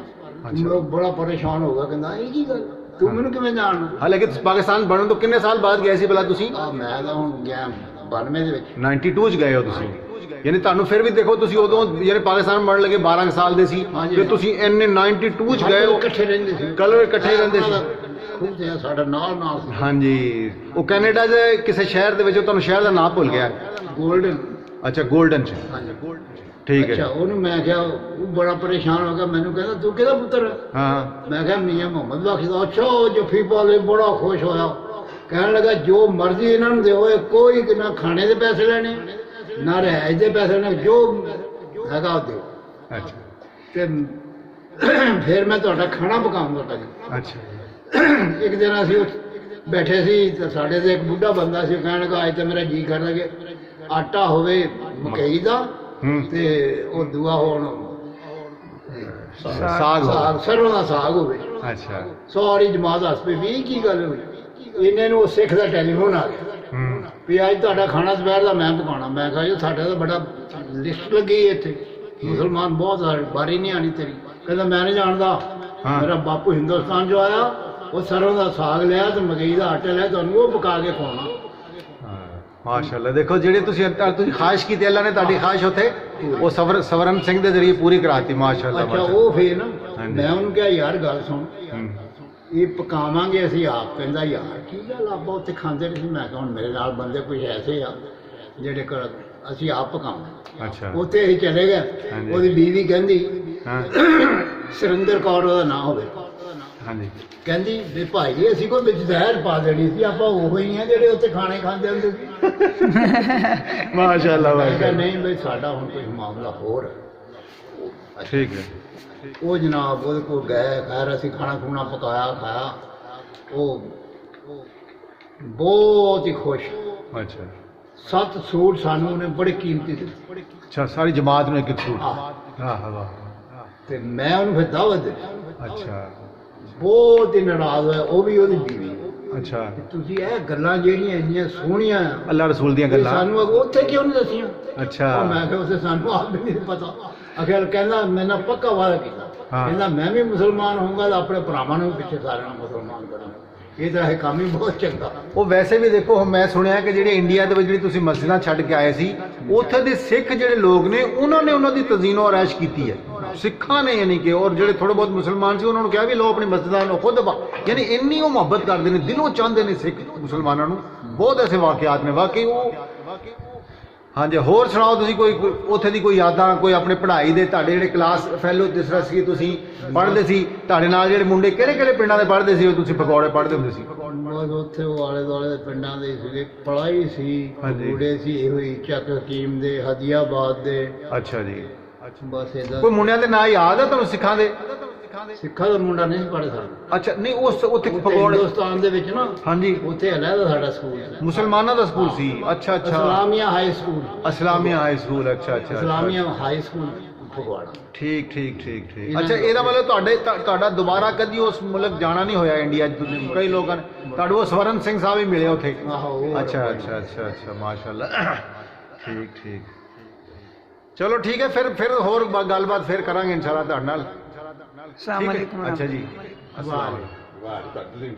ਉਹ ਬੜਾ ਪਰੇਸ਼ਾਨ ਹੋ ਗਿਆ, ਕਹਿੰਦਾ ਇਹ ਕੀ ਗੱਲ, ਤੂੰ ਮੈਨੂੰ ਕਿਵੇਂ ਜਾਣਦਾ? ਹਾਲਾਂਕਿ ਪਾਕਿਸਤਾਨ ਬਣਨ ਤੋਂ ਕਿੰਨੇ ਸਾਲ ਬਾਅਦ ਗਏ ਸੀ ਭਲਾ ਤੁਸੀਂ? ਮੈਂ ਤਾਂ ਹੁਣ ਗਿਆ 92 ਦੇ ਵਿੱਚ। 92 'ਚ ਗਏ ਹੋ ਤੁਸੀਂ, ਯਾਨੀ ਤੁਹਾਨੂੰ ਫਿਰ ਵੀ ਦੇਖੋ ਤੁਸੀਂ ਉਦੋਂ ਯਾਨੀ ਪਾਕਿਸਤਾਨ ਬਣਨ ਲੱਗੇ 12 ਕੁ ਸਾਲ ਦੇ ਸੀ, ਤੇ ਤੁਸੀਂ ਇੰਨੇ 92 'ਚ ਗਏ ਹੋ। ਇਕੱਠੇ ਰਹਿੰਦੇ ਸੀ, ਕਲਰ ਇਕੱਠੇ ਰਹਿੰਦੇ ਸੀ। ਖੂਬ ਤੇ ਸਾਡਾ ਨਾਲ ਸੀ। ਹਾਂਜੀ। ਉਹ ਕੈਨੇਡਾ ਦੇ ਕਿਸੇ ਸ਼ਹਿਰ ਦੇ ਵਿੱਚ, ਤੁਹਾਨੂੰ ਸ਼ਹਿਰ ਦਾ ਨਾਮ ਭੁੱਲ ਗਿਆ। ਗੋਲਡਨ। ਅੱਛਾ, ਗੋਲਡਨ 'ਚ। ਹਾਂਜੀ। ਠੀਕ ਅੱਛਾ, ਹੈ। ਉਹਨੂੰ ਮੈਂ ਕਿਹਾ, ਉਹ ਬੜਾ ਪਰੇਸ਼ਾਨ ਹੋ ਗਿਆ, ਮੈਨੂੰ ਕਹਿੰਦਾ ਤੂੰ ਕਿਹਦਾ ਪੁੱਤਰ ਹੈ? ਹਾਂ। ਮੈਂ ਕਿਹਾ ਮੀਆਂ ਮੁਹੰਮਦ ਬਖਸ਼ ਦਾ। ਅੱਛਾ, ਉਹ ਜੱਫੀ ਪਾਲੇ ਬੜਾ ਖੁਸ਼ ਹੋਇਆ, ਕਹਿਣ ਲੱਗਾ ਜੋ ਮਰਜ਼ੀ ਇਹਨਾਂ ਨੂੰ ਦਿਓ, ਇਹ ਕੋਈ ਨਾ ਖਾਣੇ ਦੇ ਪੈਸੇ ਲੈਣੇ ਨਾ ਰਿਹਾਇਸ਼ ਦੇ ਪੈਸੇ ਲੈਣੇ, ਜੋ ਹੈਗਾ ਉਹ ਦਿਓ। ਅੱਛਾ। ਤੇ ਫਿਰ ਮੈਂ ਤੁਹਾਡਾ ਖਾਣਾ ਪਕਾਉਂਗਾ ਭਾਜੀ। ਅੱਛਾ। ਇੱਕ ਦਿਨ ਅਸੀਂ ਬੈਠੇ ਸੀ ਤੇ ਸਾਡੇ ਤੇ ਇੱਕ ਬੁੱਢਾ ਬੰਦਾ ਸੀ, ਕਹਿਣ ਲੱਗਾ ਅੱਜ ਤਾਂ ਮੇਰਾ ਜੀ ਕਰਦਾ ਕਿ ਆਟਾ ਹੋਵੇ ਮਕਈ ਦਾ ਤੇ ਉਹ ਦੂਆ ਹੋਣ ਸਾਗ ਸਰੋਂ ਦਾ ਸਾਗ ਹੋਵੇ। ਅੱਛਾ। ਸਾਰੀ ਜਮਾਤ ਹੱਸ ਪਈ ਵੀ ਇਹ ਕੀ ਗੱਲ ਹੋਈ। ਇਹਨਾਂ ਨੂੰ ਉਹ ਸਿੱਖ ਦਾ ਟੈਲੀਫੋਨ ਆ ਗਿਆ ਵੀ ਅੱਜ ਤੁਹਾਡਾ ਖਾਣਾ ਦੁਪਹਿਰ ਦਾ ਮੈਂ ਪਕਾਉਣਾ। ਮੈਂ ਕਿਹਾ ਜੀ ਸਾਡਾ ਤਾਂ ਬੜਾ ਲਿਸਟ ਲੱਗੀ ਇੱਥੇ, ਮੁਸਲਮਾਨ ਬਹੁਤ ਆ, ਬਾਰੀ ਨਹੀਂ ਆਣੀ ਤੇਰੀ। ਕਹਿੰਦਾ ਮੈਂ ਨਹੀਂ ਜਾਣਦਾ, ਮੇਰਾ ਬਾਪੂ ਹਿੰਦੁਸਤਾਨ ਜੋ ਆਇਆ ਉਹ ਸਰੋਂ ਦਾ ਸਾਗ ਲਿਆ ਤੇ ਮਕਈ ਦਾ ਆਟਾ ਲਿਆ, ਤੁਹਾਨੂੰ ਉਹ ਪਕਾ ਕੇ ਖਵਾਉਣਾ। ਮਾਸ਼ਾਅੱਲਾ। ਦੇਖੋ ਜਿਹੜੀ ਤੁਸੀਂ ਖਾਹਿਸ਼ ਕੀਤੀ, ਅੱਲਾ ਨੇ ਤੁਹਾਡੀ ਖਾਹਿਸ਼ ਉੱਥੇ ਉਹ ਸਵਰਨ ਸਿੰਘ ਦੇ ਜ਼ਰੀਏ ਪੂਰੀ ਕਰਾਤੀ। ਮਾਸ਼ਾਅੱਲਾ। ਅੱਛਾ, ਉਹ ਫੇਰ ਨਾ ਮੈਂ ਉਹਨੂੰ ਕਿਹਾ ਯਾਰ ਗੱਲ ਸੁਣ, ਇਹ ਪਕਾਵਾਂਗੇ ਅਸੀਂ ਆਪ। ਕਹਿੰਦਾ ਯਾਰ ਕੀ ਗੱਲ, ਆਪਾਂ ਉੱਥੇ ਖਾਂਦੇ ਨਹੀਂ ਸੀ। ਮੈਂ ਕਿਹਾ ਹੁਣ ਮੇਰੇ ਨਾਲ ਬੰਦੇ ਕੁਝ ਐਸੇ ਆ ਜਿਹੜੇ ਅਸੀਂ ਆਪ ਪਕਾਵਾਂਗੇ। ਅੱਛਾ। ਉੱਥੇ ਅਸੀਂ ਚਲੇ ਗਏ। ਉਹਦੀ ਬੀਵੀ ਕਹਿੰਦੀ, ਸੁਰਿੰਦਰ ਕੌਰ ਉਹਦਾ ਨਾਂ ਹੋਵੇ, ਹਾਂਜੀ, ਕਹਿੰਦੀ ਵੀ ਭਾਈ ਅਸੀਂ ਕੋਈ ਵਿੱਚ ਜ਼ਹਿਰ ਪਾ ਦੇਣੀ ਸੀ, ਆਪਾਂ ਉਹੋ ਹੀ ਆ ਜਿਹੜੇ ਉੱਥੇ ਖਾਣੇ ਖਾਂਦੇ ਹੁੰਦੇ ਸੀ। ਮਾਸ਼ਾਅੱਲਾ। ਮੈਂ ਕਿਹਾ ਨਹੀਂ ਬਈ, ਸਾਡਾ ਹੁਣ ਕੋਈ ਮਾਮਲਾ ਹੋਰ ਹੈ। ਠੀਕ ਹੈ। ਉਹ ਜਨਾਬ ਉਹਦੇ ਕੋਲ ਗਏ, ਖੈਰ ਅਸੀਂ ਖਾਣਾ ਖੂਣਾ ਪਕਾਇਆ, ਖਾਇਆ। ਉਹ ਬਹੁਤ ਹੀ ਖੁਸ਼। ਅੱਛਾ। 7 ਸੂਟ ਸਾਨੂੰ ਉਹਨੇ ਬੜੇ ਕੀਮਤੀ ਦਿੱਤੇ। ਅੱਛਾ, ਸਾਰੀ ਜਮਾਤ ਨੂੰ ਇੱਕ ਸੂਟ। ਆਹ ਵਾਹ। ਤੇ ਮੈਂ ਉਹਨੂੰ ਫਿਰ ਦਾਵਤ ਦਿੱਤੀ। ਅੱਛਾ। ਬਹੁਤ ਹੀ ਨਾਰਾਜ਼ ਹੋਇਆ, ਉਹ ਵੀ ਉਹਦੀ ਬੀਵੀ। ਅੱਛਾ। ਤੁਸੀਂ ਇਹ ਗੱਲਾਂ ਜਿਹੜੀਆਂ ਇੰਨੀਆਂ ਸੋਹਣੀਆਂ ਅੱਲਾ ਰਸੂਲ ਦੀਆਂ ਗੱਲਾਂ ਸਾਨੂੰ ਉੱਥੇ ਕਿਉਂ ਨਹੀਂ ਦੱਸੀਆਂ? ਅੱਛਾ। ਉਹ ਮੈਂ ਕਿਹਾ ਉਸੇ ਸਾਨੂੰ ਆਪ ਵੀ ਨਹੀਂ ਪਤਾ। ਅਖਿਰ ਕਹਿੰਦਾ ਮੈਂ ਨਾ ਪੱਕਾ ਵਾਅਦਾ ਕੀਤਾ, ਕਹਿੰਦਾ ਮੈਂ ਵੀ ਮੁਸਲਮਾਨ ਹੋਊਂਗਾ ਤਾਂ ਆਪਣੇ ਭਰਾਵਾਂ ਨੂੰ ਪਿੱਛੇ ਸਾਰਿਆਂ ਨੂੰ ਮੁਸਲਮਾਨ ਕਰਾਂਗਾ। ਇਹ ਤਾਂ ਇਹ ਕੰਮ ਹੀ ਬਹੁਤ ਚੰਗਾ। ਉਹ ਵੈਸੇ ਵੀ ਦੇਖੋ, ਮੈਂ ਸੁਣਿਆ ਕਿ ਜਿਹੜੇ ਇੰਡੀਆ ਦੇ ਵਿੱਚ ਜਿਹੜੀ ਤੁਸੀਂ ਮਸਜਿਦਾਂ ਛੱਡ ਕੇ ਆਏ ਸੀ, ਉੱਥੇ ਦੇ ਸਿੱਖ ਜਿਹੜੇ ਲੋਕ ਨੇ ਉਹਨਾਂ ਨੇ ਉਹਨਾਂ ਦੀ ਤਜ਼ੀਨੋ ਆਰੈਸ਼ ਕੀਤੀ ਹੈ, ਸਿੱਖਾਂ ਨੇ, ਯਾਨੀ ਕਿ ਔਰ ਜਿਹੜੇ ਥੋੜੇ ਬਹੁਤ ਮੁਸਲਮਾਨ ਸੀ ਉਹਨਾਂ ਨੂੰ ਕਿਹਾ ਵੀ ਲੋ ਆਪਣੀ ਮਸਜਿਦਾਂ ਨੂੰ ਖੁਦ ਯਾਨੀ ਇੰਨੀ ਉਹ ਮੁਹੱਬਤ ਕਰਦੇ ਨੇ, ਦਿਲੋਂ ਚਾਹੁੰਦੇ ਨੇ ਸਿੱਖ ਮੁਸਲਮਾਨਾਂ ਨੂੰ। ਬਹੁਤ ਐਸੇ ਵਾਕਿਆਤ ਨੇ ਵਾਕਈ ਉਹ। ਹਾਂਜੀ, ਹੋਰ ਸੁਣਾਓ ਤੁਸੀਂ ਕੋਈ ਉੱਥੇ ਦੀ ਕੋਈ ਯਾਦਾਂ, ਕੋਈ ਆਪਣੇ ਪੜ੍ਹਾਈ ਦੇ, ਤੁਹਾਡੇ ਜਿਹੜੇ ਕਲਾਸ ਫੈਲੋ ਜਿਸ ਤਰ੍ਹਾਂ ਸੀ ਤੁਸੀਂ ਪੜ੍ਹਦੇ ਸੀ, ਤੁਹਾਡੇ ਨਾਲ ਜਿਹੜੇ ਮੁੰਡੇ ਕਿਹੜੇ ਪਿੰਡਾਂ ਦੇ ਪੜ੍ਹਦੇ ਸੀ, ਤੁਸੀਂ ਪਕੌੜੇ ਪੜ੍ਹਦੇ ਹੁੰਦੇ ਸੀ? ਉੱਥੇ ਉਹ ਆਲੇ ਦੁਆਲੇ ਦੇ ਪਿੰਡਾਂ ਦੇ ਸੀਗੇ, ਪੜਾਈ ਸੀ, ਮੁੰਡੇ ਸੀ ਇਹੋ ਹੀ, ਚੱਕ ਹਕੀਮ ਦੇ, ਹਦੀਆਬਾਦ ਦੇ। ਅੱਛਾ ਜੀ। ਬਸ ਇਹਦਾ ਕੋਈ ਮੁੰਡਿਆਂ ਦੇ ਨਾਂ ਯਾਦ ਆ ਤੁਹਾਨੂੰ ਸਿੱਖਾਂ ਦੇ? ਸਿੱਖਾਂ ਦਾ ਮੁੰਡਾ ਨਹੀਂ ਪੜ੍ਹ ਸਕਦਾ। ਅੱਛਾ, ਨਹੀਂ ਉਸ ਉੱਥੇ ਪਕੌੜੇ ਹਿੰਦੁਸਤਾਨ ਦੇ ਵਿੱਚ ਨਾ, ਹਾਂਜੀ, ਉੱਥੇ ਅਲੱਗ ਸਾਡਾ ਸਕੂਲ ਸੀ, ਮੁਸਲਮਾਨਾਂ ਦਾ ਸਕੂਲ ਸੀ। ਅੱਛਾ ਅੱਛਾ। Islamia high school. Islamia high school. ਅੱਛਾ ਅੱਛਾ। Islamia high school Phagwara. ਠੀਕ। ਅੱਛਾ, ਇਹਦਾ ਮਤਲਬ ਤੁਹਾਡਾ ਦੁਬਾਰਾ ਕਦੀ ਉਸ ਮੁਲਕ ਜਾਣਾ ਨਹੀਂ ਹੋਇਆ ਇੰਡੀਆ 'ਚ? ਕਈ ਲੋਕਾਂ ਨੇ ਤੁਹਾਡੇ ਉਹ ਸਵਰਨ ਸਿੰਘ ਸਾਹਿਬ ਹੀ ਮਿਲੇ ਉੱਥੇ? ਅੱਛਾ। ਮਾਸ਼ਾਅੱਲਾ। ਠੀਕ। ਚਲੋ ਠੀਕ ਹੈ, ਫਿਰ ਹੋਰ ਗੱਲਬਾਤ ਫਿਰ ਕਰਾਂਗੇ ਇਨਸ਼ਾਅੱਲਾ ਤੁਹਾਡੇ ਨਾਲ। अस्सलाम वालेकुम। अच्छा जी। अस्सलाम वालेकुम।